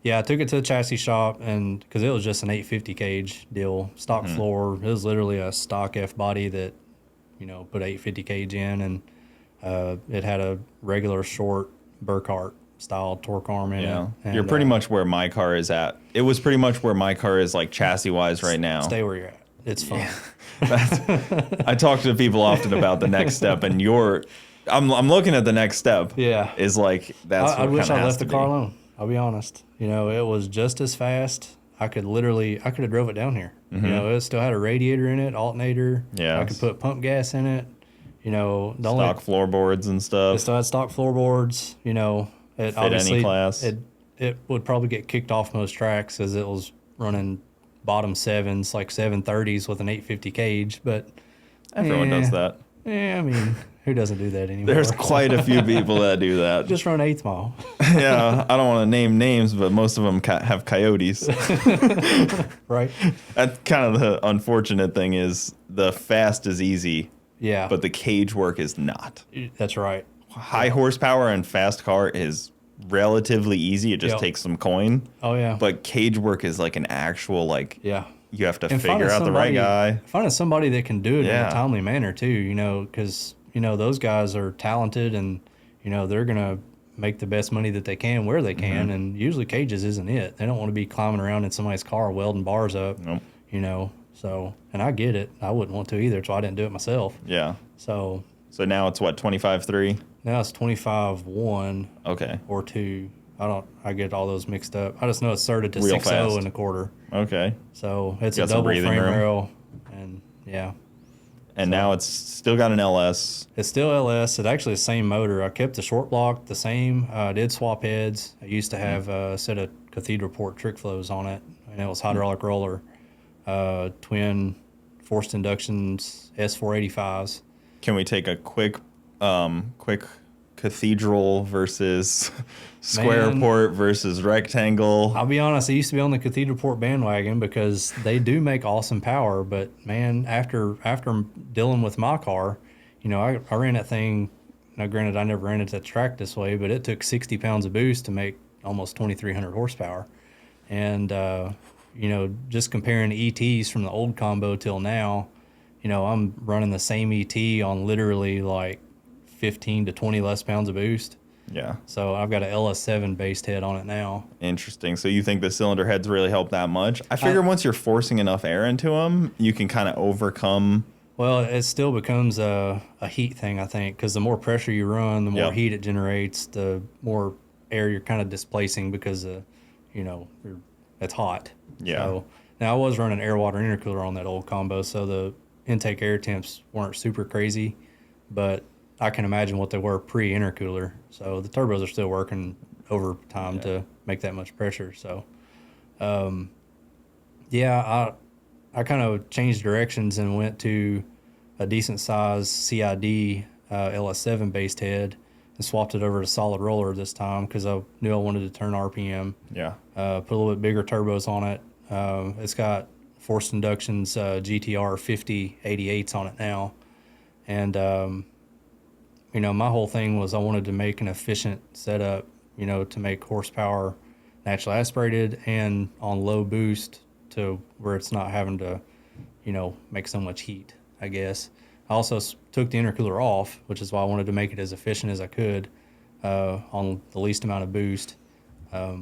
I took it to the chassis shop, and because it was just an 850 cage deal, stock floor. It was literally a stock F body that, put 850 cage in, and it had a regular short Burkhardt style torque arm in it. And, you're pretty much where my car is at. It was pretty much where my car is, like, chassis wise right now. Stay where you're at. It's fun. I talk to people often about the next step, and I'm looking at the next step. Yeah. Is like, that's I what wish I has left the to car be. alone. I'll be honest. It was just as fast. I could have drove it down here. It still had a radiator in it, alternator. Yeah. I could put pump gas in it. Stock floorboards and stuff. It still had stock floorboards. It obviously any class. It would probably get kicked off most tracks as it was running bottom sevens, like 730s with an 850 cage. But everyone does that. Yeah, I mean, who doesn't do that anymore? There's quite a few people that do that. Just run 8th mile. Yeah, I don't want to name names, but most of them have coyotes. Right. That's kind of the unfortunate thing, is the fast is easy. Yeah. But the cage work is not. That's right. High horsepower and fast car is relatively easy. It just takes some coin. Oh, yeah. But cage work is like an actual, like, you have to figure out the right guy. Finding somebody that can do it in a timely manner, too, because, those guys are talented and, they're going to make the best money that they can where they can, and usually cages isn't it. They don't want to be climbing around in somebody's car welding bars up, Nope. you know. So, and I get it. I wouldn't want to either, so I didn't do it myself. Yeah. So now it's what, 25.3? now it's 25.1 Okay. or 2. I get all those mixed up. I just know it's started to Real 6.0 fast. and a quarter. Okay. So it's a Got some double breathing frame room. rail, and yeah. And now it's still got an LS. It's still LS. It's actually the same motor. I kept the short block the same. I did swap heads. I used to have a set of Cathedral Port trick flows on it, and it was hydraulic roller, twin forced inductions S485s. Can we take a quick cathedral versus square Man. port versus rectangle? I'll be honest, I used to be on the Cathedral Port bandwagon because they do make awesome power, but man, after dealing with my car, you know, I ran that thing. Now, granted, I never ran it to the track this way, but it took 60 pounds of boost to make almost 2,300 horsepower. And, you know, just comparing ETs from the old combo till now, you know, I'm running the same ET on literally like 15 to 20 less pounds of boost. Yeah. So I've got an LS7 based head on it now. Interesting. So you think the cylinder heads really help that much? I figure once you're forcing enough air into them, you can kind of overcome. Well, it still becomes a heat thing, I think, because the more pressure you run, the more Yep. heat it generates, the more air you're kind of displacing because, you know, it's hot. Yeah. So now I was running air water intercooler on that old combo, so the intake air temps weren't super crazy, but I can imagine what they were pre-intercooler. So the turbos are still working overtime to make that much pressure. So, yeah, I kind of changed directions and went to a decent size CID LS7 based head and swapped it over to solid roller this time because I knew I wanted to turn RPM. Yeah. Put a little bit bigger turbos on it. It's got forced inductions GTR 5088s on it now. And, you know, my whole thing was I wanted to make an efficient setup, you know, to make horsepower naturally aspirated and on low boost to where it's not having to, you know, make so much heat, I guess. I also took the intercooler off, which is why I wanted to make it as efficient as I could on the least amount of boost. Well,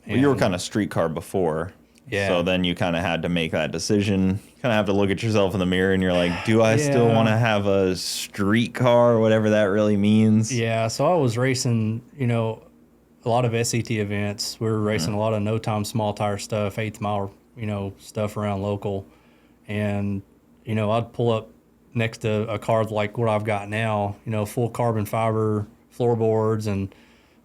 you were kind of street car before. Yeah. So then you kind of had to make that decision. You kind of have to look at yourself in the mirror and you're like, do I still Yeah. want to have a street car, whatever that really means? Yeah, so I was racing, you know, a lot of SET events. We were racing a lot of no-time small tire stuff, eighth mile, you know, stuff around local. And, you know, I'd pull up next to a car like what I've got now, you know, full carbon fiber floorboards and,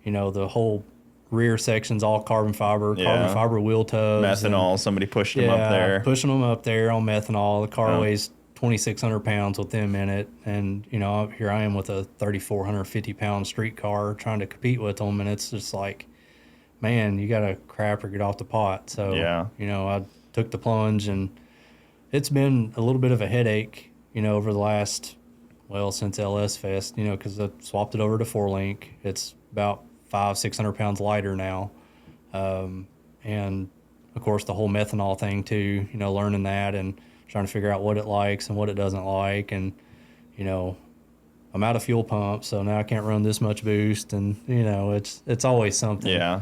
you know, the whole rear section's all carbon fiber wheel tubs. Methanol, somebody pushed him up there. Pushing them up there on methanol. The car Oh. weighs 2,600 pounds with them in it. And, you know, here I am with a 3,450 pound street car trying to compete with them. And it's just like, man, you got to crap or get off the pot. So, Yeah. you know, I took the plunge and it's been a little bit of a headache, you know, over the last, well, since LS Fest, you know, because I swapped it over to 4-link. It's about 500-600 pounds lighter now. And of course the whole methanol thing too, you know, learning that and trying to figure out what it likes and what it doesn't like. And, you know, I'm out of fuel pump, so now I can't run this much boost. And, you know, it's always something. Yeah.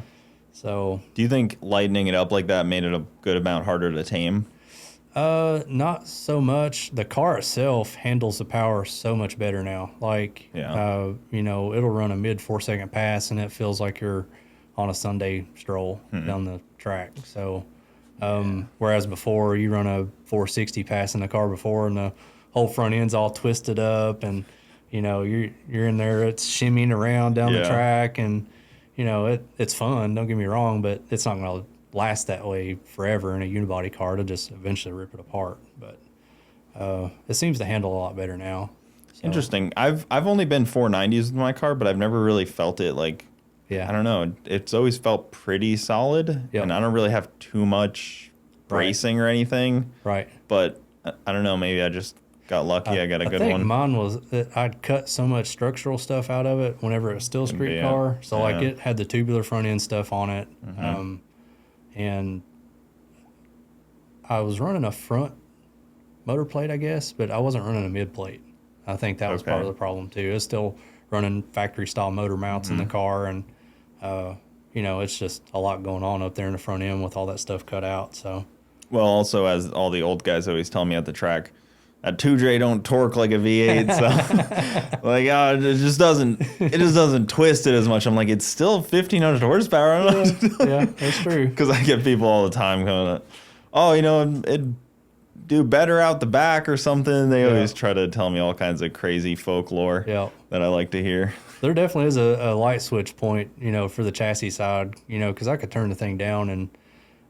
So Do you think lightening it up like that made it a good amount harder to tame? not so much. The car itself handles the power so much better now. Like, Yeah. you know, it'll run a mid 4-second pass and it feels like you're on a Sunday stroll down the track. So, whereas before you run a 460 pass in the car before and the whole front end's all twisted up and, you know, you're in there, it's shimmying around down the Yeah. track and, you know, it's fun. Don't get me wrong, but it's not going to last that way forever in a unibody car to just eventually rip it apart. But it seems to handle a lot better now. So, Interesting. I've only been 490s with my car, but I've never really felt it like, yeah. I don't know. It's always felt pretty solid, Yep. and I don't really have too much bracing or anything. Right. But I don't know. Maybe I just got lucky. I got a I good think one. mine was that I'd cut so much structural stuff out of it whenever it was still a street be it. car. So like Yeah. it had the tubular front end stuff on it, and I was running a front motor plate, I guess, but I wasn't running a mid plate. I think that was part Okay. of the problem too. It's still running factory style motor mounts in the car, and you know, it's just a lot going on up there in the front end with all that stuff cut out. So, well, also as all the old guys always tell me at the track, that 2J don't torque like a V8, so like it just doesn't twist it as much. I'm like, it's still 1,500 horsepower. I don't know. Yeah, that's true. Because I get people all the time going, oh, you know, it'd do better out the back or something. They always try to tell me all kinds of crazy folklore that I like to hear. There definitely is a light switch point, you know, for the chassis side, you know, because I could turn the thing down, and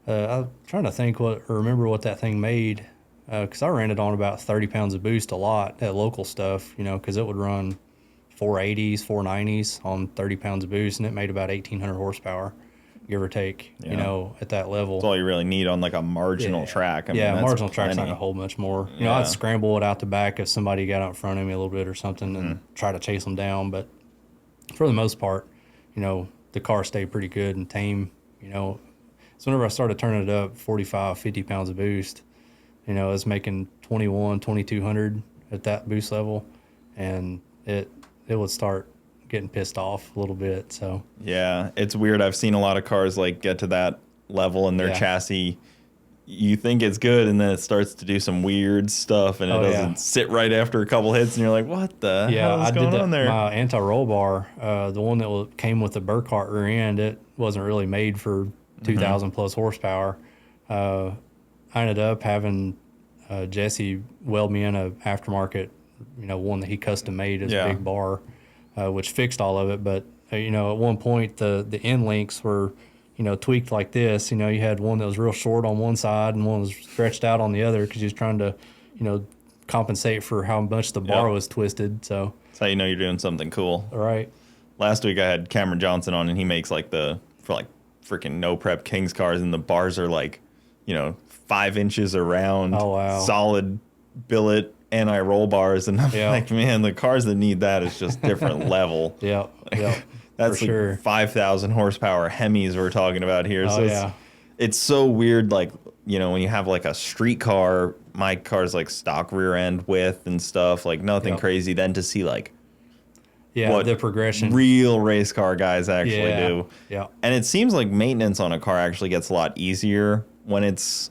I'm trying to think remember what that thing made. Because I ran it on about 30 pounds of boost a lot at local stuff, you know, because it would run 480s, 490s on 30 pounds of boost, and it made about 1,800 horsepower, give or take, you know, at that level. That's all you really need on like a marginal track. I mean, marginal track's not going to hold much more. You know, I'd scramble it out the back if somebody got out in front of me a little bit or something and try to chase them down. But for the most part, you know, the car stayed pretty good and tame, you know. So whenever I started turning it up 45, 50 pounds of boost, you know, it's making 2,200 at that boost level, and it would start getting pissed off a little bit. So yeah, it's weird. I've seen a lot of cars like get to that level in their chassis. You think it's good, and then it starts to do some weird stuff, and it doesn't sit right after a couple hits, and you're like, what the hell is going on there? My anti-roll bar, the one that came with the Burkhardt rear end, it wasn't really made for 2,000 plus horsepower. I ended up having Jesse weld me in a aftermarket, you know, one that he custom made as a big bar, which fixed all of it. But, you know, at one point the end links were, you know, tweaked like this. You know, you had one that was real short on one side and one was stretched out on the other because he was trying to, you know, compensate for how much the bar was twisted. So that's how you know you're doing something cool. All right. Last week I had Cameron Johnson on, and he makes like for freaking no prep Kings cars, and the bars are like, you know, 5 inches around, solid billet anti-roll bars, and I'm like, man, the cars that need that is just different level. That's for like 5,000 horsepower Hemis we're talking about here. It's so weird, like, you know, when you have like a street car, my car's like stock rear end width and stuff, like nothing crazy, then to see like what the progression real race car guys actually do. Yeah. And it seems like maintenance on a car actually gets a lot easier when it's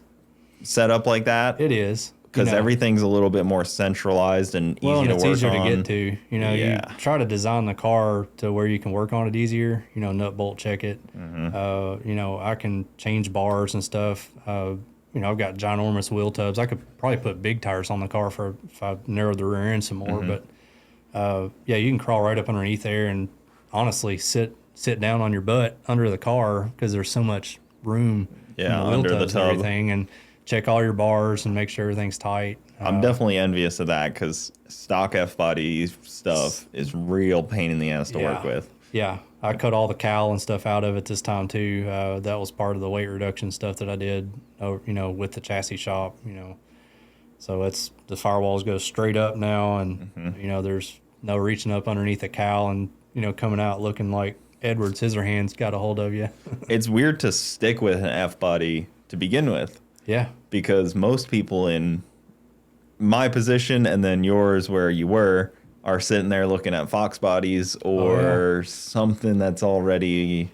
set up like that. It is. Because everything's a little bit more centralized and easy to work on. Well, it's easier to get to. You know, you try to design the car to where you can work on it easier. You know, nut bolt check it. You know, I can change bars and stuff. You know, I've got ginormous wheel tubs. I could probably put big tires on the car if I narrowed the rear end some more. But yeah, you can crawl right up underneath there and honestly sit down on your butt under the car because there's so much room in the wheel tubs and everything, and check all your bars and make sure everything's tight. I'm definitely envious of that because stock F-body stuff is real pain in the ass to work with. Yeah, I cut all the cowl and stuff out of it this time too. That was part of the weight reduction stuff that I did, you know, with the chassis shop, you know. So it's the firewalls go straight up now, and you know, there's no reaching up underneath the cowl and, you know, coming out looking like Edward Scissorhands got a hold of you. It's weird to stick with an F-body to begin with. Yeah. Because most people in my position and then yours where you were are sitting there looking at Fox bodies or something that's already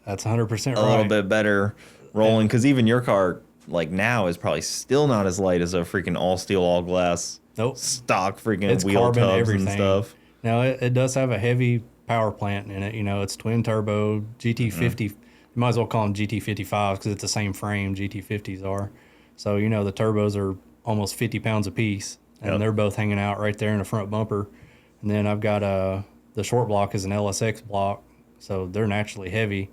100% right. A little bit better rolling. Because even your car, like now, is probably still not as light as a freaking all steel, all glass stock freaking wheel tubs and stuff. Now, it does have a heavy power plant in it. You know, it's twin turbo GT50. You might as well call them GT55s because it's the same frame GT50s are. So, you know, the turbos are almost 50 pounds a piece, and they're both hanging out right there in the front bumper. And then I've got the short block is an LSX block, so they're naturally heavy.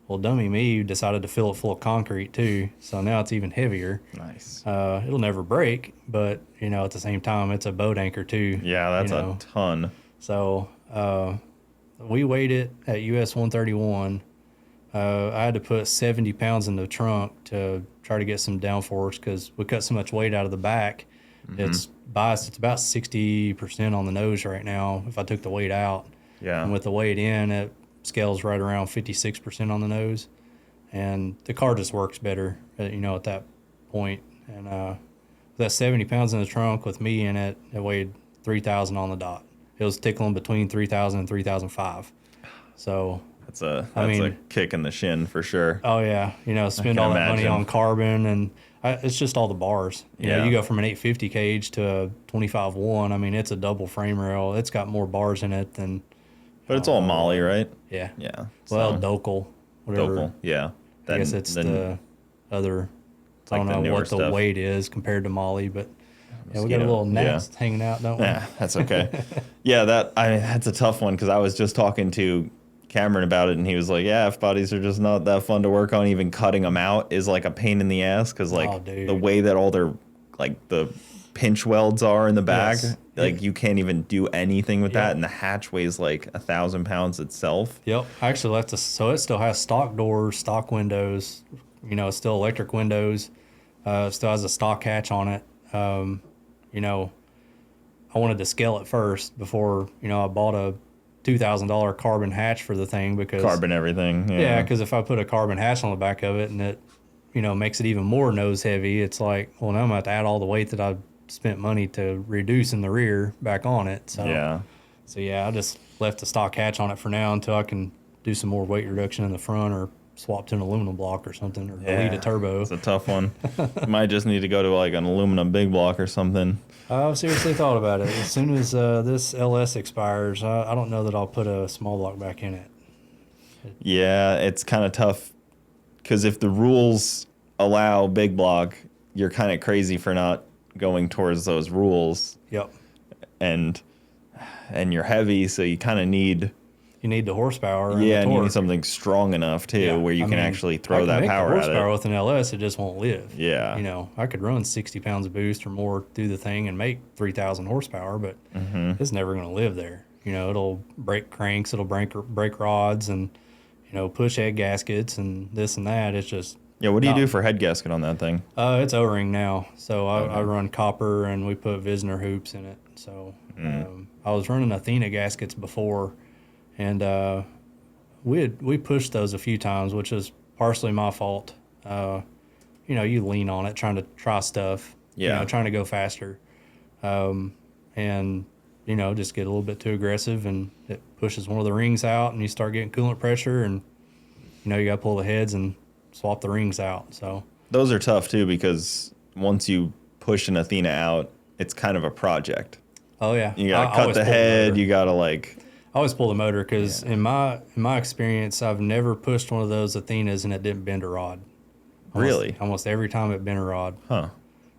Well, dummy me decided to fill it full of concrete too, so now it's even heavier. Nice. It'll never break, but, you know, at the same time, it's a boat anchor too. Yeah, that's a ton. So we weighed it at US 131. I had to put 70 pounds in the trunk to try to get some downforce because we cut so much weight out of the back. It's biased. It's about 60% on the nose right now if I took the weight out. Yeah. And with the weight in, it scales right around 56% on the nose. And the car just works better, you know, at that point. And that 70 pounds in the trunk with me in it, it weighed 3,000 on the dot. it was tickling between 3,000 and 3,005. So that's a kick in the shin for sure. Oh yeah, spend all that money on carbon, and it's just all the bars. You know, you go from an 850 cage to a 25-1. I mean, it's a double frame rail. It's got more bars in it than. But it's all Molly, right? Yeah. Yeah. Well, Docal, whatever. Docal, yeah. I guess it's the other. I don't know what the weight is compared to Molly, but we got a little nest hanging out, don't we? Yeah, that's okay. Yeah, that's a tough one because I was just talking to Cameron about it, and he was like, "Yeah, F bodies are just not that fun to work on. Even cutting them out is like a pain in the ass because the way that all their the pinch welds are in the back, you can't even do anything with that, and the hatch weighs like 1,000 pounds itself. Yep, actually, so it still has stock doors, stock windows. It's still electric windows. Still has a stock hatch on it. I wanted to scale it first before I bought a $2,000 carbon hatch for the thing because carbon everything. Yeah, because if I put a carbon hatch on the back of it and it makes it even more nose heavy, it's like, well, now I'm going to have to add all the weight that I've spent money to reduce in the rear back on it. So I just left the stock hatch on it for now until I can do some more weight reduction in the front or swap to an aluminum block or something, or lead a turbo. It's a tough one. Might just need to go to like an aluminum big block or something. I've seriously thought about it. As soon as this LS expires, I don't know that I'll put a small block back in it. Yeah, it's kind of tough because if the rules allow big block, you're kind of crazy for not going towards those rules. Yep. And you're heavy, so you kind of need... You need the horsepower. And you need something strong enough too, where you can actually throw that power at it. Horsepower with an LS, it just won't live. Yeah. I could run 60 pounds of boost or more through the thing and make 3,000 horsepower, but it's never going to live there. It'll break cranks, it'll break rods, and push head gaskets and this and that. It's just what do you do for head gasket on that thing? It's O-ring now, so I run copper and we put Visner hoops in it. So I was running Athena gaskets before. And we pushed those a few times, which is partially my fault. You lean on it, trying to try stuff. Yeah. Trying to go faster. And just get a little bit too aggressive, and it pushes one of the rings out, and you start getting coolant pressure, and you got to pull the heads and swap the rings out. So those are tough too, because once you push an Athena out, it's kind of a project. Oh yeah. You got to cut the head. You got to I always pull the motor because in my experience, I've never pushed one of those Athenas and it didn't bend a rod. Almost every time it bent a rod. Huh.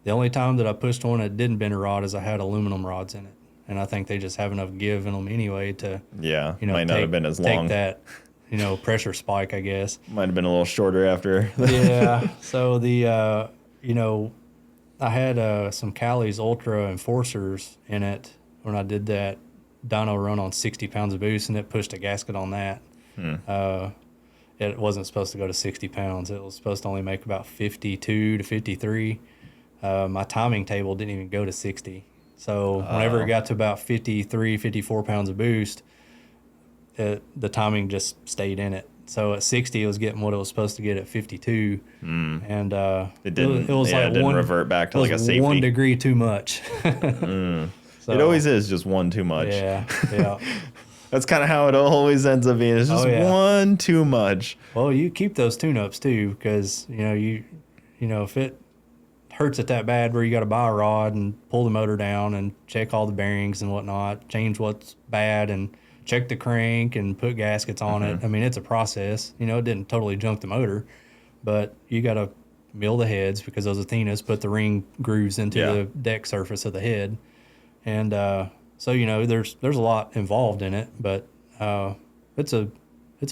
The only time that I pushed one that didn't bend a rod is I had aluminum rods in it, and I think they just have enough give in them anyway to might not have been as long. Take that pressure spike, I guess. Might have been a little shorter after. Yeah. So the I had some Cali's Ultra Enforcers in it when I did that dyno run on 60 pounds of boost, and it pushed a gasket on that. It wasn't supposed to go to 60 pounds. It was supposed to only make about 52 to 53. My timing table didn't even go to 60. So whenever it got to about 53, 54 pounds of boost, the timing just stayed in it. So at 60, it was getting what it was supposed to get at 52. And it didn't, it was like it didn't revert back to like a safety. 1 degree too much. So, it always is just one too much. Yeah. That's kind of how it always ends up being. It's just one too much. Well, you keep those tune-ups too, because if it hurts it that bad where you got to buy a rod and pull the motor down and check all the bearings and whatnot, change what's bad and check the crank and put gaskets on it. I mean, it's a process. It didn't totally junk the motor, but you got to mill the heads because those Athenas put the ring grooves into the deck surface of the head. And so there's a lot involved in it, but it's a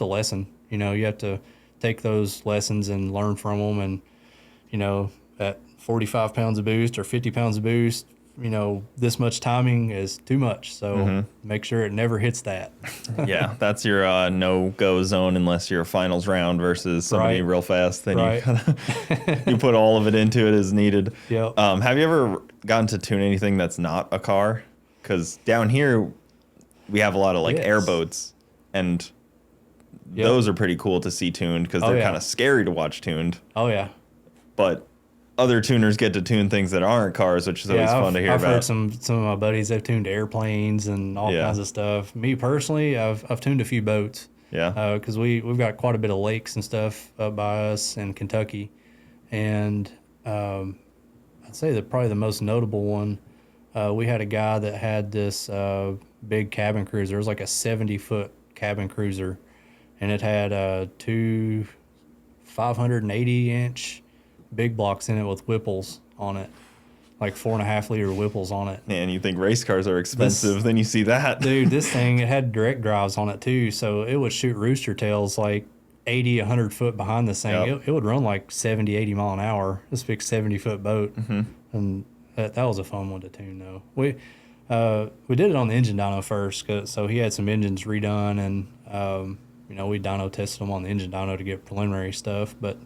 lesson. You have to take those lessons and learn from them. And at 45 pounds of boost or 50 pounds of boost, this much timing is too much. So make sure it never hits that. Yeah, that's your no-go zone unless you're a finals round versus somebody real fast. Then you put all of it into it as needed. Yep. Have you ever gotten to tune anything that's not a car? Because down here, we have a lot of airboats, and those are pretty cool to see tuned because they're kind of scary to watch tuned. Oh, yeah. But other tuners get to tune things that aren't cars, which is always fun to hear I've about. heard some of my buddies, they've tuned airplanes and all kinds of stuff. Me personally, I've tuned a few boats. Yeah. Because we've got quite a bit of lakes and stuff up by us in Kentucky. And I'd say that probably the most notable one, we had a guy that had this big cabin cruiser. It was like a 70-foot cabin cruiser. And it had two 580-inch big blocks in it with Whipples on it. Like 4.5 liter Whipples on it. And you think race cars are expensive, then you see that. Dude, this thing, it had direct drives on it too, so it would shoot rooster tails like 80, 100 foot behind this thing. It would run like 70, 80 mile an hour, this big 70-foot boat. And that was a fun one to tune, though. We did it on the engine dyno first, so he had some engines redone, and we dyno tested them on the engine dyno to get preliminary stuff, but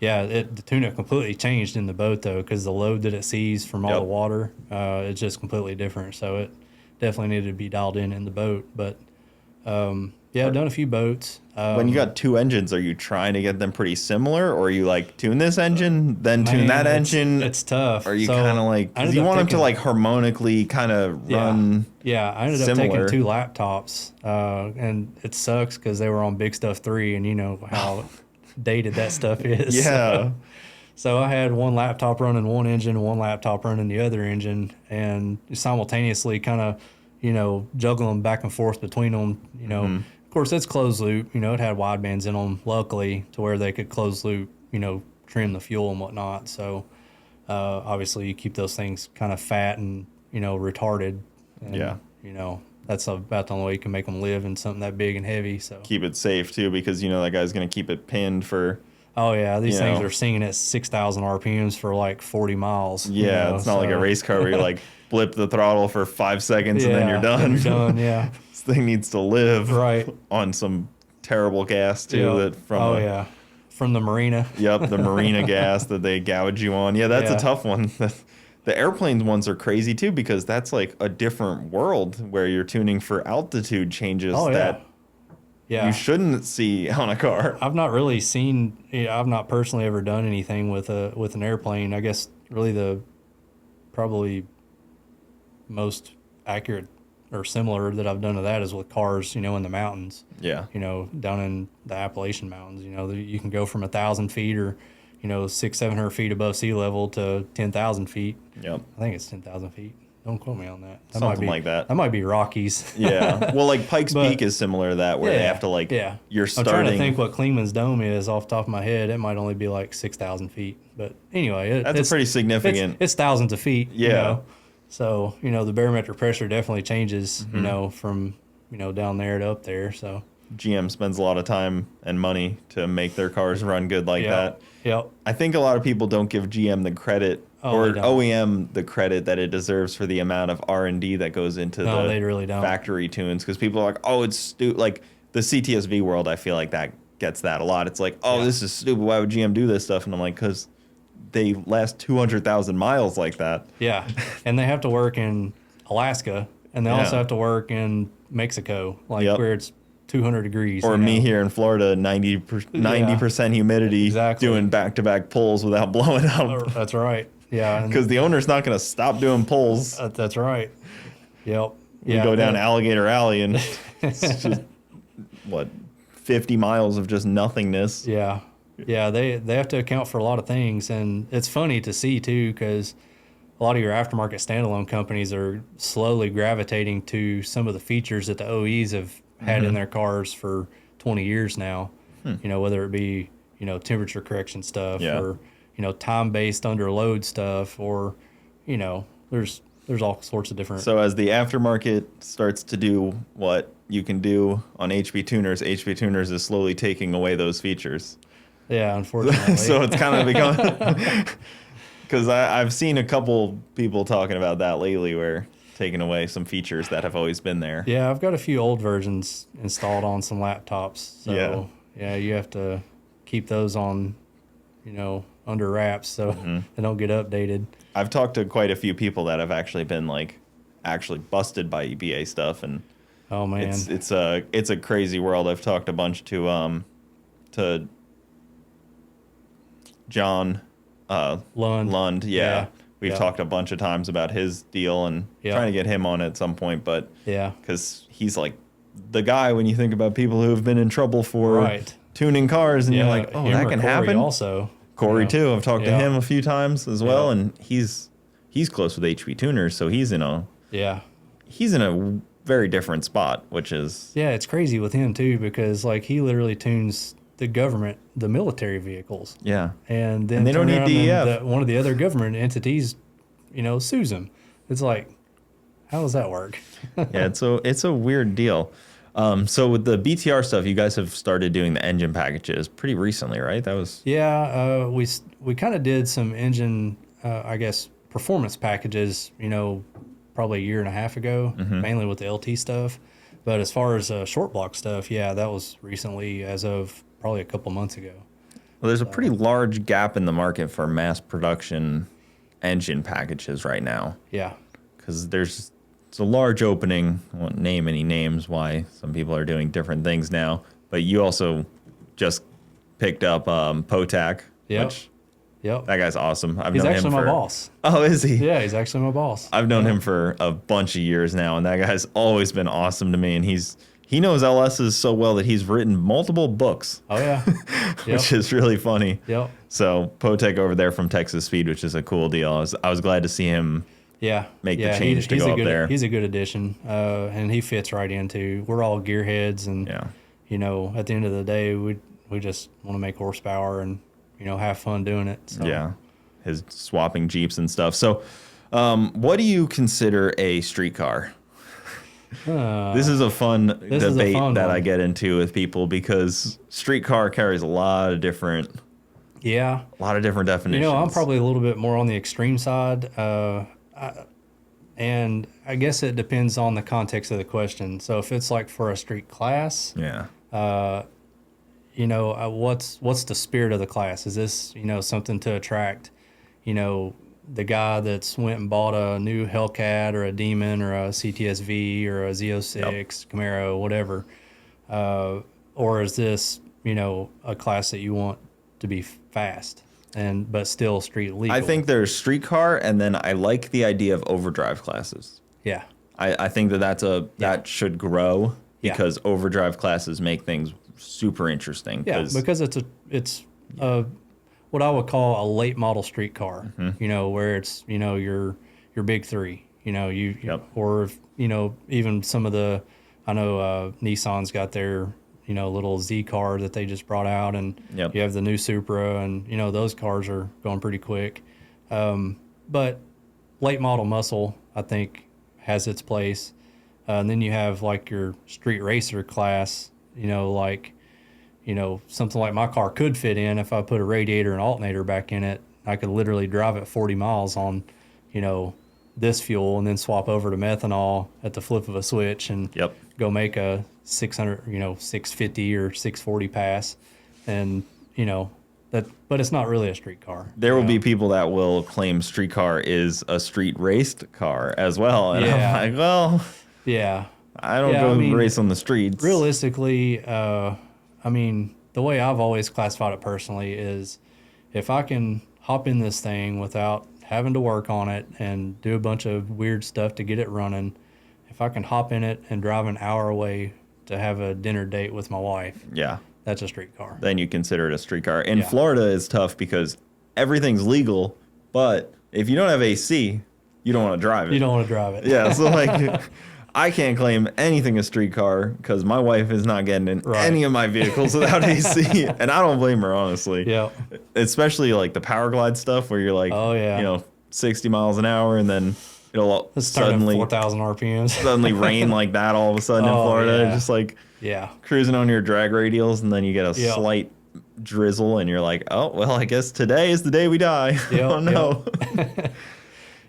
yeah, the tune-up completely changed in the boat, though, because the load that it sees from all the water, it's just completely different. So it definitely needed to be dialed in the boat. But, I've done a few boats. When you got two engines, are you trying to get them pretty similar? Or are you like, tune this engine, then tune that engine? It's tough. Or are you kind of like, because you want them to like harmonically kind of run Yeah, I ended up taking 2 laptops, and it sucks because they were on Big Stuff 3, and you know how dated that stuff is. Yeah. So I had one laptop running one engine, one laptop running the other engine, and simultaneously kind of, juggle them back and forth between them. Of course, it's closed loop. It had widebands in them, luckily, to where they could close loop, trim the fuel and whatnot. So obviously you keep those things kind of fat and, retarded. And, that's about the only way you can make them live in something that big and heavy. So keep it safe too, because that guy's going to keep it pinned for. Oh yeah, these things are singing at 6,000 RPMs for like 40 miles. Yeah, it's not like a race car where you like blip the throttle for 5 seconds and then you're done. Then you're done. Yeah, this thing needs to live right on some terrible gas too. From the marina. Yep, the marina gas that they gouge you on. Yeah, that's a tough one. The airplane ones are crazy too, because that's like a different world where you're tuning for altitude changes that you shouldn't see on a car. I've not really seen. I've not personally ever done anything with an airplane. I guess really the probably most accurate or similar that I've done to that is with cars. In the mountains. Yeah. Down in the Appalachian Mountains. You can go from 1,000 feet or 600-700 feet above sea level to 10,000 feet. Yep. I think it's 10,000 feet. Don't quote me on that. Something like that. That might be Rockies. Yeah. Well, like Pikes Peak is similar to that, where they have to you're starting. I'm trying to think what Klingman's Dome is off the top of my head. It might only be like 6,000 feet. But anyway, that's a pretty significant. It's thousands of feet. Yeah. So, the barometric pressure definitely changes, from, down there to up there. So GM spends a lot of time and money to make their cars run good like that. Yep. I think a lot of people don't give GM the credit or OEM the credit that it deserves for the amount of R&D that goes into they really don't. Factory tunes, because people are like, oh, it's stupid. Like the CTSV world, I feel like that gets that a lot. It's like, oh, this is stupid. Why would GM do this stuff? And I'm like, because they last 200,000 miles like that. Yeah, and they have to work in Alaska, and they also have to work in Mexico, where it's 200 degrees. Or me here in Florida, 90% humidity, doing back-to-back pulls without blowing up. That's right. Yeah, because the owner's not going to stop doing pulls. That's right. Yep. We go down Alligator Alley, and it's just 50 miles of just nothingness. Yeah. Yeah, they have to account for a lot of things, and it's funny to see too, because a lot of your aftermarket standalone companies are slowly gravitating to some of the features that the OEs have had in their cars for 20 years now. Whether it be temperature correction stuff or time-based under load stuff, or there's all sorts of different. So as the aftermarket starts to do what you can do on HP tuners is slowly taking away those features. Yeah, unfortunately. So it's kind of become, because I've seen a couple people talking about that lately, where taking away some features that have always been there. Yeah, I've got a few old versions installed on some laptops. So yeah, you have to keep those on, under wraps so they don't get updated. I've talked to quite a few people that have actually been busted by EBA stuff, and oh man, it's a crazy world. I've talked a bunch to John Lund, yeah. We've Yeah. talked a bunch of times about his deal and Yeah. trying to get him on at some point, but Yeah. because he's like the guy when you think about people who have been in trouble for Right. tuning cars, and Yeah. you're like, oh, Him that or can Corey happen. Also. Corey Yeah. too. I've talked to Yeah. him a few times as well, Yeah. and he's close with HP tuners, so he's in a very different spot, which is Yeah, it's crazy with him too because like he literally tunes the government, the military vehicles, yeah. and then And they don't turn need around and DEF. one of the other government entities, sues him. It's like, how does that work? Yeah, it's a weird deal. So with the BTR stuff, you guys have started doing the engine packages pretty recently, right? That was Yeah, we kind of did some engine, I guess, performance packages, probably a year and a half ago, mainly with the LT stuff. But as far as short block stuff, yeah, that was recently, as of probably a couple months ago. well, there's a pretty large gap in the market for mass production engine packages right now Yeah, because it's a large opening. I won't name any names why some people are doing different things now, but you also just picked up Potak, Yep. which yep. that guy's awesome. He's known actually him my for, boss. Oh, is he? Yeah, he's actually my boss. I've known him for a bunch of years now, and that guy's always been awesome to me. And he knows LSs so well that he's written multiple books, Oh yeah, which is really funny. Yep. So Potek over there from Texas Speed, which is a cool deal. I was glad to see him. Yeah, Make the change to he's go a up good, there. He's a good addition, and he fits right into. We're all gearheads, and Yeah. at the end of the day, we just want to make horsepower and have fun doing it. So. Yeah, his swapping Jeeps and stuff. So, what do you consider a street car? This is a fun debate that I get into with people because street car carries a lot of different definitions. I'm probably a little bit more on the extreme side, and I guess it depends on the context of the question. So if it's like for a street class, yeah, what's the spirit of the class? Is this something to attract the guy that's went and bought a new Hellcat or a Demon or a CTSV or a Z06 Camaro, whatever, or is this a class that you want to be fast but still street legal? I think there's street car, and then I like the idea of overdrive classes. Yeah, I think that should grow because overdrive classes make things super interesting. Yeah, because it's what I would call a late model street car. Where it's your big three. Or even some of the I know Nissan's got their little Z car that they just brought out, and you have the new Supra, and those cars are going pretty quick. But late model muscle, I think, has its place. And then you have like your street racer class, something like my car could fit in if I put a radiator and alternator back in it. I could literally drive it 40 miles on, this fuel and then swap over to methanol at the flip of a switch and go make a 600, 650 or 640 pass. And, but it's not really a street car. There will be people that will claim street car is a street raced car as well. And I'm like, well, I don't go race on the streets. Realistically, the way I've always classified it personally is if I can hop in this thing without having to work on it and do a bunch of weird stuff to get it running, if I can hop in it and drive an hour away to have a dinner date with my wife, that's a street car. Then you consider it a street car. In Florida, it's tough because everything's legal, but if you don't have AC, you don't want to drive it. You don't want to drive it. Yeah, so like I can't claim anything a street car because my wife is not getting in any of my vehicles without AC, and I don't blame her, honestly. Yeah. Especially like the power glide stuff where you're like, 60 miles an hour, and then it'll suddenly 4,000 RPMs. suddenly rain like that all of a sudden in Florida. Yeah. Just like cruising on your drag radials, and then you get a slight drizzle, and you're like, oh well, I guess today is the day we die. Oh no.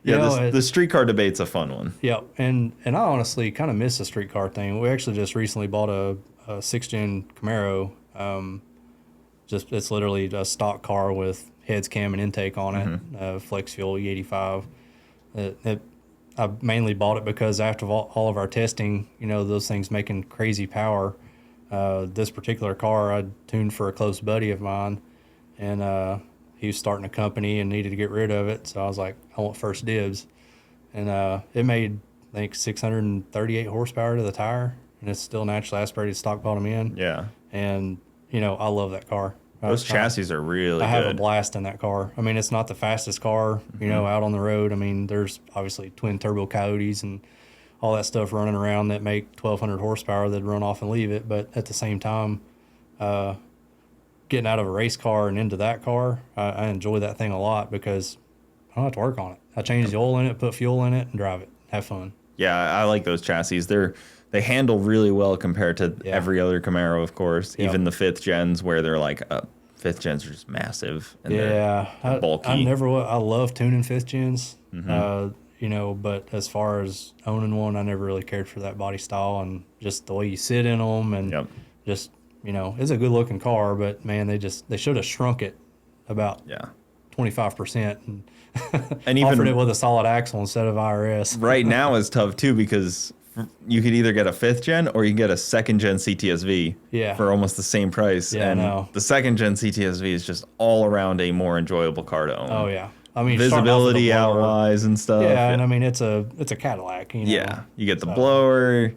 The streetcar debate's a fun one. Yeah, and I honestly kind of miss the streetcar thing. We actually just recently bought a 6-gen Camaro. It's literally a stock car with heads, cam, and intake on it. Flex Fuel E85. I mainly bought it because after all of our testing, those things making crazy power. This particular car I tuned for a close buddy of mine, and he was starting a company and needed to get rid of it. So I was like, I want first dibs. And it made, I think, 638 horsepower to the tire, and it's still naturally aspirated stock bottom in. Yeah. And, you know, I love that car. Those chassis are really good. I have a blast in that car. I mean, it's not the fastest car, you know, out on the road. I mean, there's obviously twin turbo Coyotes and all that stuff running around that make 1,200 horsepower that run off and leave it. But at the same time, getting out of a race car and into that car, I enjoy that thing a lot because I don't have to work on it. I change the oil in it, put fuel in it, and drive it. Have fun. Yeah, I like those chassis. They handle really well compared to every other Camaro, of course. Yep. Even the 5th gens, where they're like 5th gens are just massive and they're bulky. I love tuning 5th gens, you know, but as far as owning one, I never really cared for that body style and just the way you sit in them and just, you know, it's a good looking car, but man, they should have shrunk it about 25% and even offered it with a solid axle instead of IRS. Right now is tough too because you could either get a 5th gen or you can get a 2nd gen CTSV for almost the same price. Yeah, and I know. The 2nd gen CTSV is just all around a more enjoyable car to own. Oh yeah, I mean visibility outwise and stuff. Yeah, and I mean it's a Cadillac. You know? Yeah, you get the blower,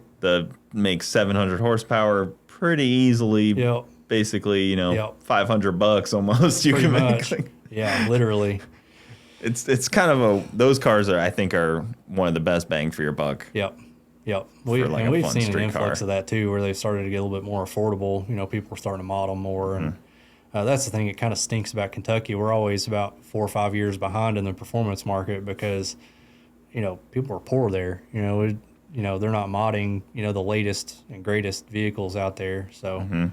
makes 700 horsepower pretty easily. Yep. Basically, you know, $500 almost. You pretty can much. make. Yeah, literally. It's kind of those cars I think are one of the best bang for your buck. Yep. We've seen an influx of that too, where they've started to get a little bit more affordable. You know, people are starting to mod them more, and that's the thing. It kind of stinks about Kentucky. We're always about 4 or 5 years behind in the performance market because, you know, people are poor there. You know, they're not modding, you know, the latest and greatest vehicles out there. So,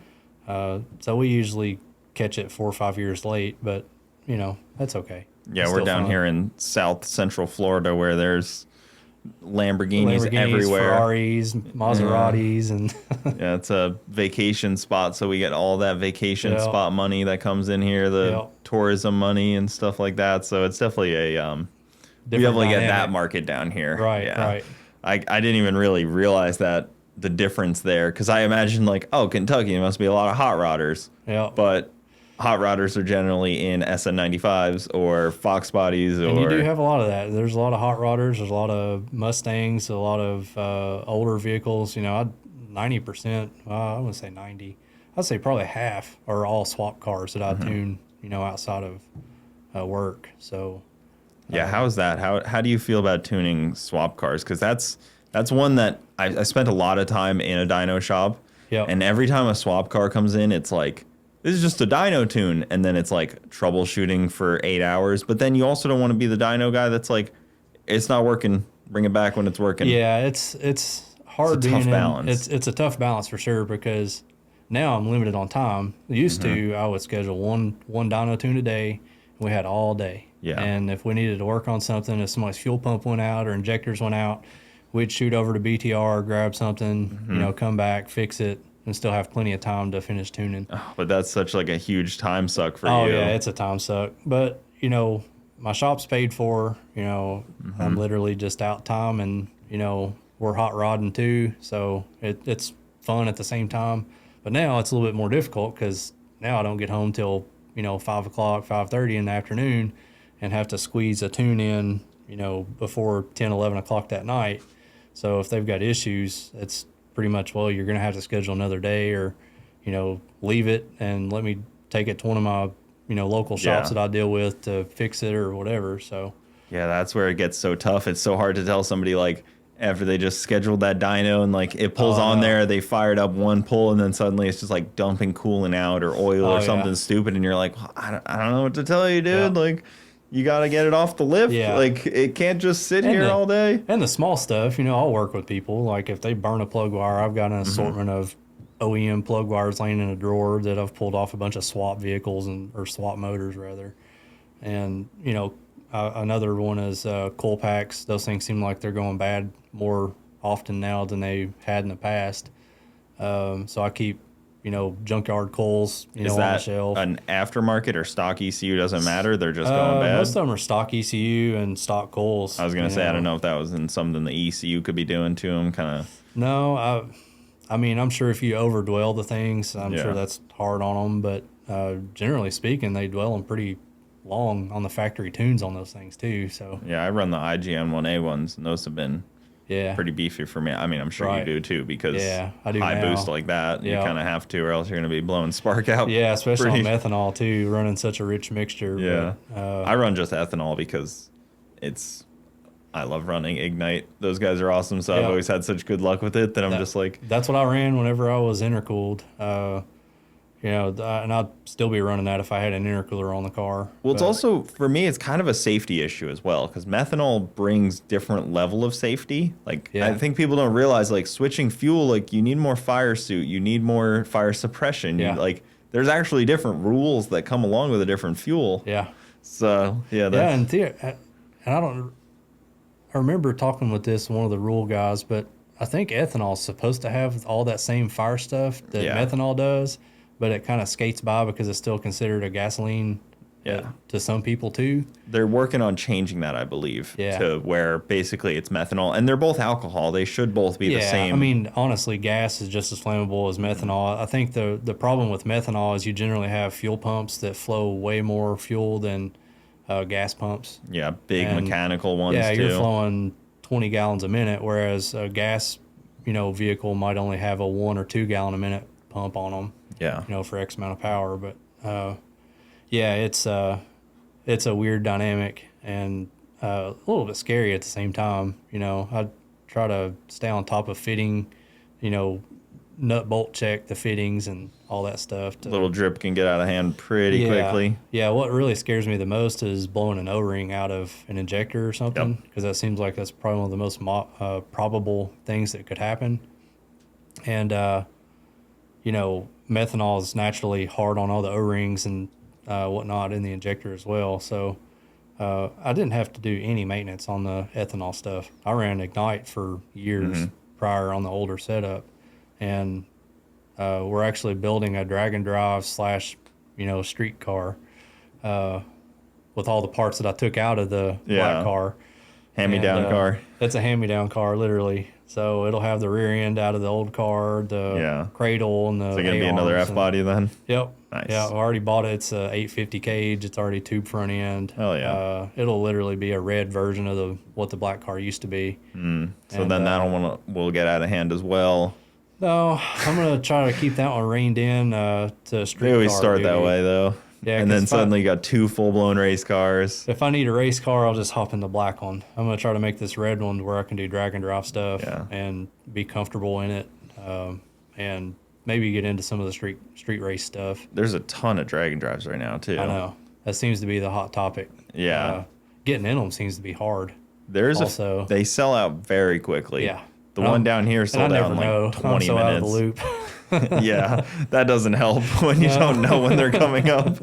so we usually catch it 4 or 5 years late, but you know, that's okay. Yeah, we're down here in South Central Florida where there's Lamborghinis everywhere. Ferraris, Maseratis, and yeah, it's a vacation spot, so we get all that vacation spot money that comes in here, the tourism money and stuff like that. So it's definitely we definitely get that market down here. Right, right. I didn't even really realize that the difference there because I imagine like, oh, Kentucky, there must be a lot of hot rodders. Yeah, but hot rodders are generally in SN95s or Fox bodies. And you do have a lot of that. There's a lot of hot rodders. There's a lot of Mustangs, a lot of older vehicles. You know, 90%, I wouldn't say 90. I'd say probably half are all swap cars that I tune, you know, outside of work. So, yeah, how's that? How do you feel about tuning swap cars? Because that's one that I spent a lot of time in a dyno shop. Yep. And every time a swap car comes in, it's like, this is just a dyno tune, and then it's like troubleshooting for 8 hours. But then you also don't want to be the dyno guy that's like, it's not working, bring it back when it's working. Yeah, it's hard. It's a tough balance. It's a tough balance for sure because now I'm limited on time. Used to, I would schedule one dyno tune a day, and we had all day. Yeah. And if we needed to work on something, if somebody's fuel pump went out or injectors went out, we'd shoot over to BTR, grab something, you know, come back, fix it, and still have plenty of time to finish tuning. Oh, but that's such like a huge time suck for you. Oh yeah, it's a time suck. But you know, my shop's paid for. You know, I'm literally just out time, and you know, we're hot rodding too, so it's fun at the same time. But now it's a little bit more difficult because now I don't get home till 5 o'clock, 5:30 in the afternoon, and have to squeeze a tune in before 10, 11 o'clock that night. So if they've got issues, it's pretty much, well, you're going to have to schedule another day or, leave it and let me take it to one of my, local shops that I deal with to fix it or whatever. So, yeah, that's where it gets so tough. It's so hard to tell somebody like after they just scheduled that dyno and like it pulls on there, they fired up one pull and then suddenly it's just like dumping coolant out or oil or something stupid. And you're like, well, I don't know what to tell you, dude. Yeah. Like, you got to get it off the lift. Yeah. Like, it can't just sit here all day. And the small stuff, I'll work with people. Like, if they burn a plug wire, I've got an assortment of OEM plug wires laying in a drawer that I've pulled off a bunch of swap vehicles or swap motors, rather. And, another one is coil packs. Those things seem like they're going bad more often now than they had in the past. So I keep junkyard coils, Is on that the shelf. an aftermarket or stock ECU? Doesn't matter. They're just going bad. Most of them are stock ECU and stock coils. I was going to say, I don't know if that was in something the ECU could be doing to them. Kind of. No, I mean, I'm sure if you overdwell the things, I'm sure that's hard on them. But generally speaking, they dwell them pretty long on the factory tunes on those things too. So Yeah, I run the IGN 1A ones, and those have been pretty beefy for me. I mean, I'm sure you do too, because I do high now. boost like that, you kind of have to, or else you're going to be blowing spark out. Yeah, especially on methanol too, running such a rich mixture. Yeah, but, I run just ethanol because I love running Ignite. Those guys are awesome, so I've always had such good luck with it that I'm just like... That's what I ran whenever I was intercooled. And I'd still be running that if I had an intercooler on the car. Well, it's also, for me, it's kind of a safety issue as well, because methanol brings different level of safety. Like, I think people don't realize, like, switching fuel, like, you need more fire suit, you need more fire suppression. Like, there's actually different rules that come along with a different fuel. Yeah. So, that's... Yeah, and I remember talking with one of the rule guys, but I think ethanol is supposed to have all that same fire stuff that methanol does, but it kind of skates by because it's still considered a gasoline to some people too. They're working on changing that, I believe, to where basically it's methanol, and they're both alcohol. They should both be the same. I mean, honestly, gas is just as flammable as methanol. I think the problem with methanol is you generally have fuel pumps that flow way more fuel than gas pumps. Yeah, big mechanical ones too. You're flowing 20 gallons a minute, whereas a gas, vehicle might only have a 1 or 2 gallon a minute pump on them. Yeah. For X amount of power. But it's a weird dynamic and a little bit scary at the same time. I try to stay on top of fitting, nut bolt check the fittings and all that stuff. Little drip can get out of hand pretty quickly. Yeah, what really scares me the most is blowing an O-ring out of an injector or something, because that seems like that's probably one of the most probable things that could happen. And, methanol is naturally hard on all the O-rings and whatnot in the injector as well. So I didn't have to do any maintenance on the ethanol stuff. I ran Ignite for years prior on the older setup. And we're actually building a drag and drive / street car with all the parts that I took out of the black car. Hand-me-down car. It's a hand-me-down car, literally. So it'll have the rear end out of the old car, the cradle, and the Is it going to be another F-body then? Yep. Nice. Yeah, I already bought it. It's a 850 cage. It's already tube front end. Hell yeah. It'll literally be a red version of what the black car used to be. So then that will get out of hand as well. No, I'm going to try to keep that one reined in to street car. They always start that way, though. Yeah, and then suddenly you got 2 full-blown race cars. If I need a race car, I'll just hop in the black one. I'm going to try to make this red one where I can do drag and drive stuff and be comfortable in it, and maybe get into some of the street race stuff. There's a ton of drag and drives right now, too. I know. That seems to be the hot topic. Yeah. Getting in them seems to be hard. They sell out very quickly. Yeah. The one down here sold out in like 20 minutes. Out of the loop. Yeah, that doesn't help when you don't know when they're coming up.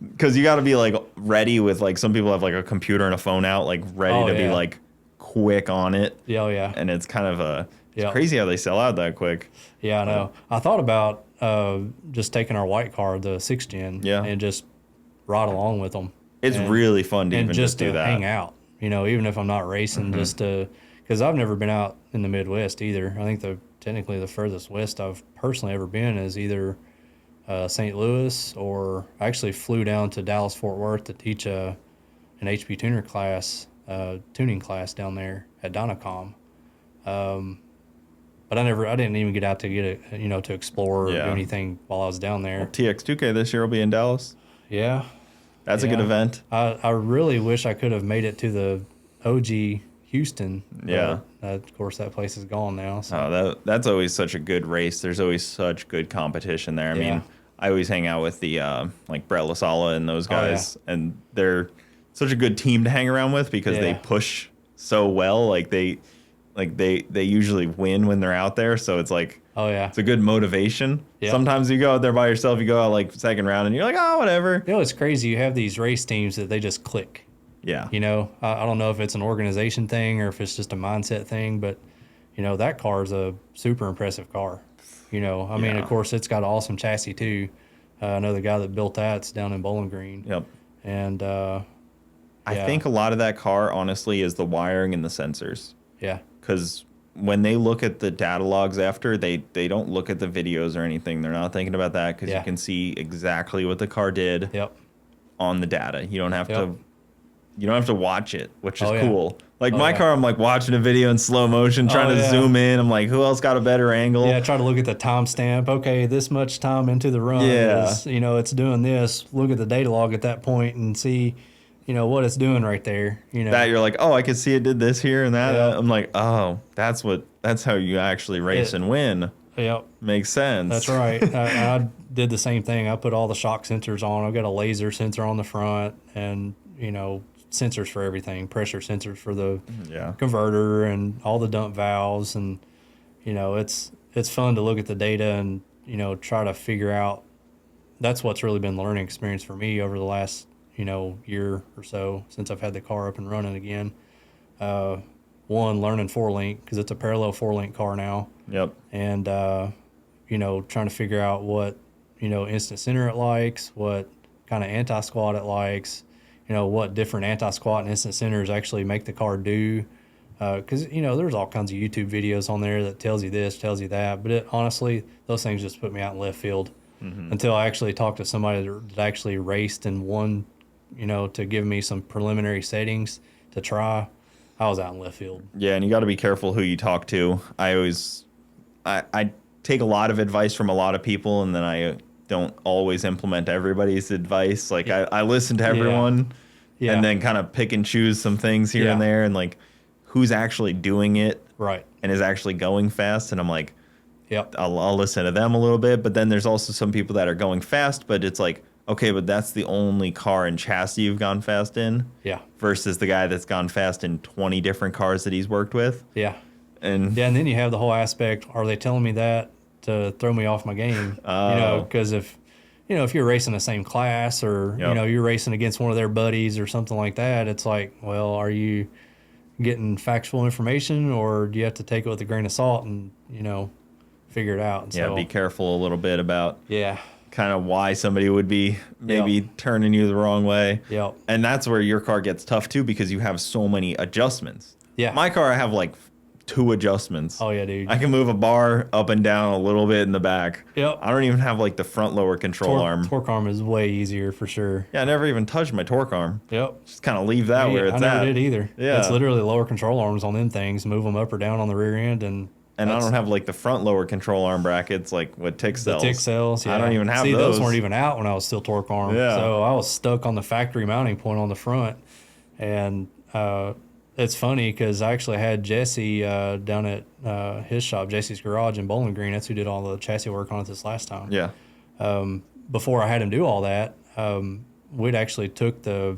Because you got to be like ready with, like, some people have like a computer and a phone out, like ready to be like quick on it. Yeah, yeah. And it's kind of it's crazy how they sell out that quick. Yeah, I know. I thought about just taking our white car, the 6th gen, and just ride along with them. It's really fun to even just do that. Hang out, even if I'm not racing, just to, because I've never been out in the Midwest either. I think technically the furthest west I've personally ever been is either St. Louis, or I actually flew down to Dallas-Fort Worth to teach an HP tuner class, tuning class down there at Dynacom. But I didn't even get out to get it, to explore or do anything while I was down there. Well, TX2K this year will be in Dallas. Yeah. That's a good event. I really wish I could have made it to the OG Houston. Yeah. Of course, that place is gone now. So. Oh, that's always such a good race. There's always such good competition there. I mean, I always hang out with the like Brett LaSala and those guys, and they're such a good team to hang around with because they push so well. Like they usually win when they're out there, so it's like it's a good motivation. Yeah. Sometimes you go out there by yourself, you go out like second round, and you're like, oh, whatever. It's crazy. You have these race teams that they just click. Yeah. I don't know if it's an organization thing or if it's just a mindset thing, but, that car is a super impressive car. I mean, of course, it's got an awesome chassis, too. I know the guy that built that's down in Bowling Green. Yep. And, I think a lot of that car, honestly, is the wiring and the sensors. Yeah. Because when they look at the data logs after, they don't look at the videos or anything. They're not thinking about that because you can see exactly what the car did. Yep. on the data. You don't have Yep. to. You don't have to watch it, which is Oh, yeah. cool. Like Oh, my yeah. car, I'm like watching a video in slow motion, trying Oh, to yeah. zoom in. I'm like, who else got a better angle? Yeah, try to look at the timestamp. Okay, this much time into the run Yeah. is, it's doing this. Look at the data log at that point and see, what it's doing right there. That you're like, oh, I could see it did this here and that. Yeah. I'm like, oh, that's how you actually race and win. Yep, Makes sense. that's right. I did the same thing. I put all the shock sensors on. I've got a laser sensor on the front and, sensors for everything, pressure sensors for the Yeah. converter and all the dump valves. And, it's fun to look at the data and, try to figure out. That's what's really been the learning experience for me over the last, year or so since I've had the car up and running again. One, learning 4-link because it's a parallel 4-link car now. Yep. And, trying to figure out what, instant center it likes, what kind of anti-squat it likes, what different anti-squat and instant centers actually make the car do. Because, there's all kinds of YouTube videos on there that tells you this, tells you that. But honestly, those things just put me out in left field until I actually talked to somebody that actually raced and won, to give me some preliminary settings to try. I was out in left field. Yeah, and you got to be careful who you talk to. I take a lot of advice from a lot of people, and then I don't always implement everybody's advice. Like I listen to everyone, Yeah. and then kind of pick and choose some things here and Yeah. there, and like who's actually doing it Right. and is actually going fast. And I'm like, Yep. I'll listen to them a little bit, but then there's also some people that are going fast, but it's like, okay, but that's the only car and chassis you've gone fast in. Yeah. Versus the guy that's gone fast in 20 different cars that he's worked with. Yeah. And Yeah, and then you have the whole aspect, are they telling me that to throw me off my game? Because if you're racing the same class or, Yep. you're racing against one of their buddies or something like that, it's like, well, are you getting factual information or do you have to take it with a grain of salt and, figure it out? And yeah, so, be careful a little bit about yeah. kind of why somebody would be maybe turning you the wrong way. Yep. And that's where your car gets tough too, because you have so many adjustments. Yeah. My car, I have like 2 adjustments. Oh, yeah, dude. I can move a bar up and down a little bit in the back. Yep. I don't even have like the front lower control arm. Torque arm is way easier for sure. Yeah, I never even touched my torque arm. Yep. Just kind of leave that where it's I never at. did either. Yeah. It's literally lower control arms on them things, move them up or down on the rear end. And I don't have like the front lower control arm brackets like what Tick the sells. tick cells, yeah. I don't even have See, those. weren't even out when I was still torque arm. Yeah. So I was stuck on the factory mounting point on the front. And it's funny because I actually had Jesse down at his shop, Jesse's Garage in Bowling Green. That's who did all the chassis work on it this last time. Yeah. Before I had him do all that, we'd actually took your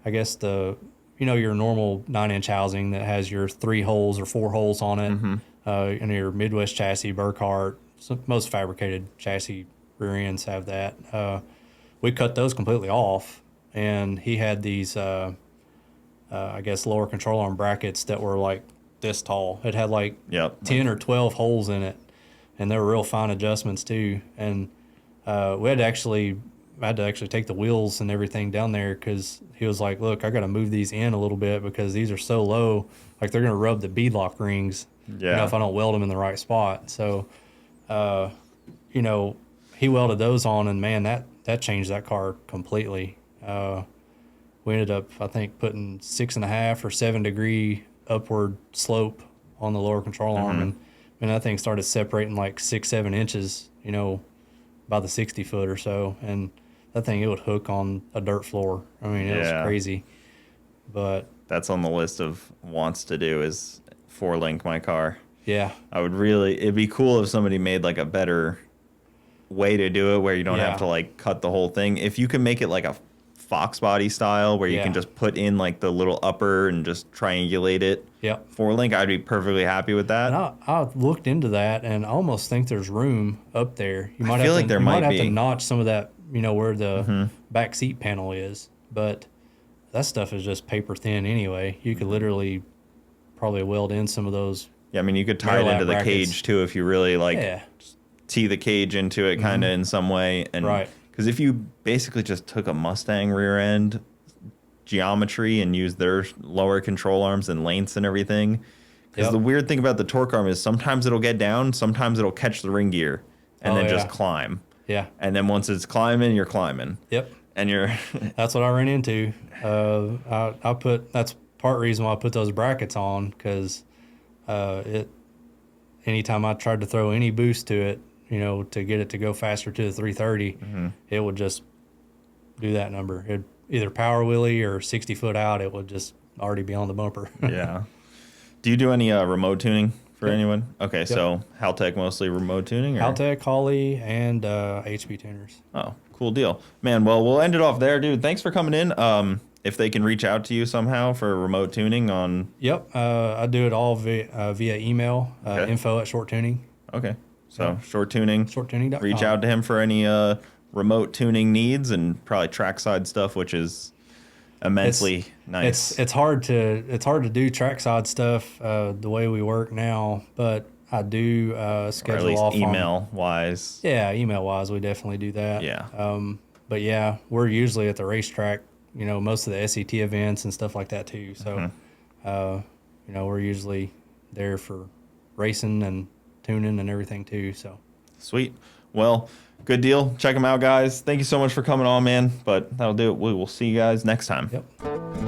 normal 9-inch housing that has your 3 holes or 4 holes on it, and your Midwest chassis, Burkhart. Most fabricated chassis rear ends have that. We cut those completely off, and he had these, lower control arm brackets that were like this tall. It had like Yep. 10 or 12 holes in it, and they were real fine adjustments too. And I had to actually take the wheels and everything down there because he was like, look, I got to move these in a little bit because these are so low, like they're going to rub the beadlock rings, Yeah. if I don't weld them in the right spot. So, he welded those on, and man, that changed that car completely. We ended up, I think, putting 6.5 or 7 degree upward slope on the lower control arm, and that thing started separating like 6-7 inches, by the 60 foot or so, and that thing, it would hook on a dirt floor. I mean, it was crazy. But That's on the list of wants to do is 4-link my car. yeah, It'd be cool if somebody made like a better way to do it where you don't Yeah. have to like cut the whole thing. If you can make it like a Fox body style where you can Yeah. just put in like the little upper and just triangulate it. yep. 4-link, I'd be perfectly happy with that. And I looked into that, and I almost think there's room up there. You might feel have like to, there you might have be. to notch some of that, where the back seat panel is. But that stuff is just paper thin anyway. You could literally probably weld in some of those. Yeah, I mean, you could tie it Burlap into the brackets. cage too if you really like Yeah, tee the cage into it kind of in some way. And Right. Because if you basically just took a Mustang rear end geometry and used their lower control arms and lengths and everything. Because Yep. the weird thing about the torque arm is sometimes it'll get down, sometimes it'll catch the ring gear and Oh, then yeah. just climb. yeah, And then once it's climbing, you're climbing. yep. And you're That's what I ran into. I put that's part reason why I put those brackets on, because anytime I tried to throw any boost to it, you know, to get it to go faster to the 330, it would just do that number. It'd either power wheelie or 60 foot out, it would just already be on the bumper. Yeah. Do you do any remote tuning for anyone? Okay, so Haltech mostly remote tuning? Or? Haltech, Holly, and HP tuners. Oh, cool deal. Man, well, we'll end it off there, dude. Thanks for coming in. If they can reach out to you somehow for remote tuning on... Yep, I do it all via email, info at ShorTuning. Okay, so ShorTuning. ShorTuning.com. Reach out to him for any remote tuning needs, and probably trackside stuff, which is immensely nice. It's hard to do trackside stuff the way we work now, but I do schedule or at least off email wise. Yeah, email wise, we definitely do that. Yeah. But yeah, we're usually at the racetrack, you know, most of the SET events and stuff like that too. So, you know, we're usually there for racing and tuning and everything too. So sweet. Well, good deal. Check them out, guys. Thank you so much for coming on, man. But that'll do it. We will see you guys next time. Yep.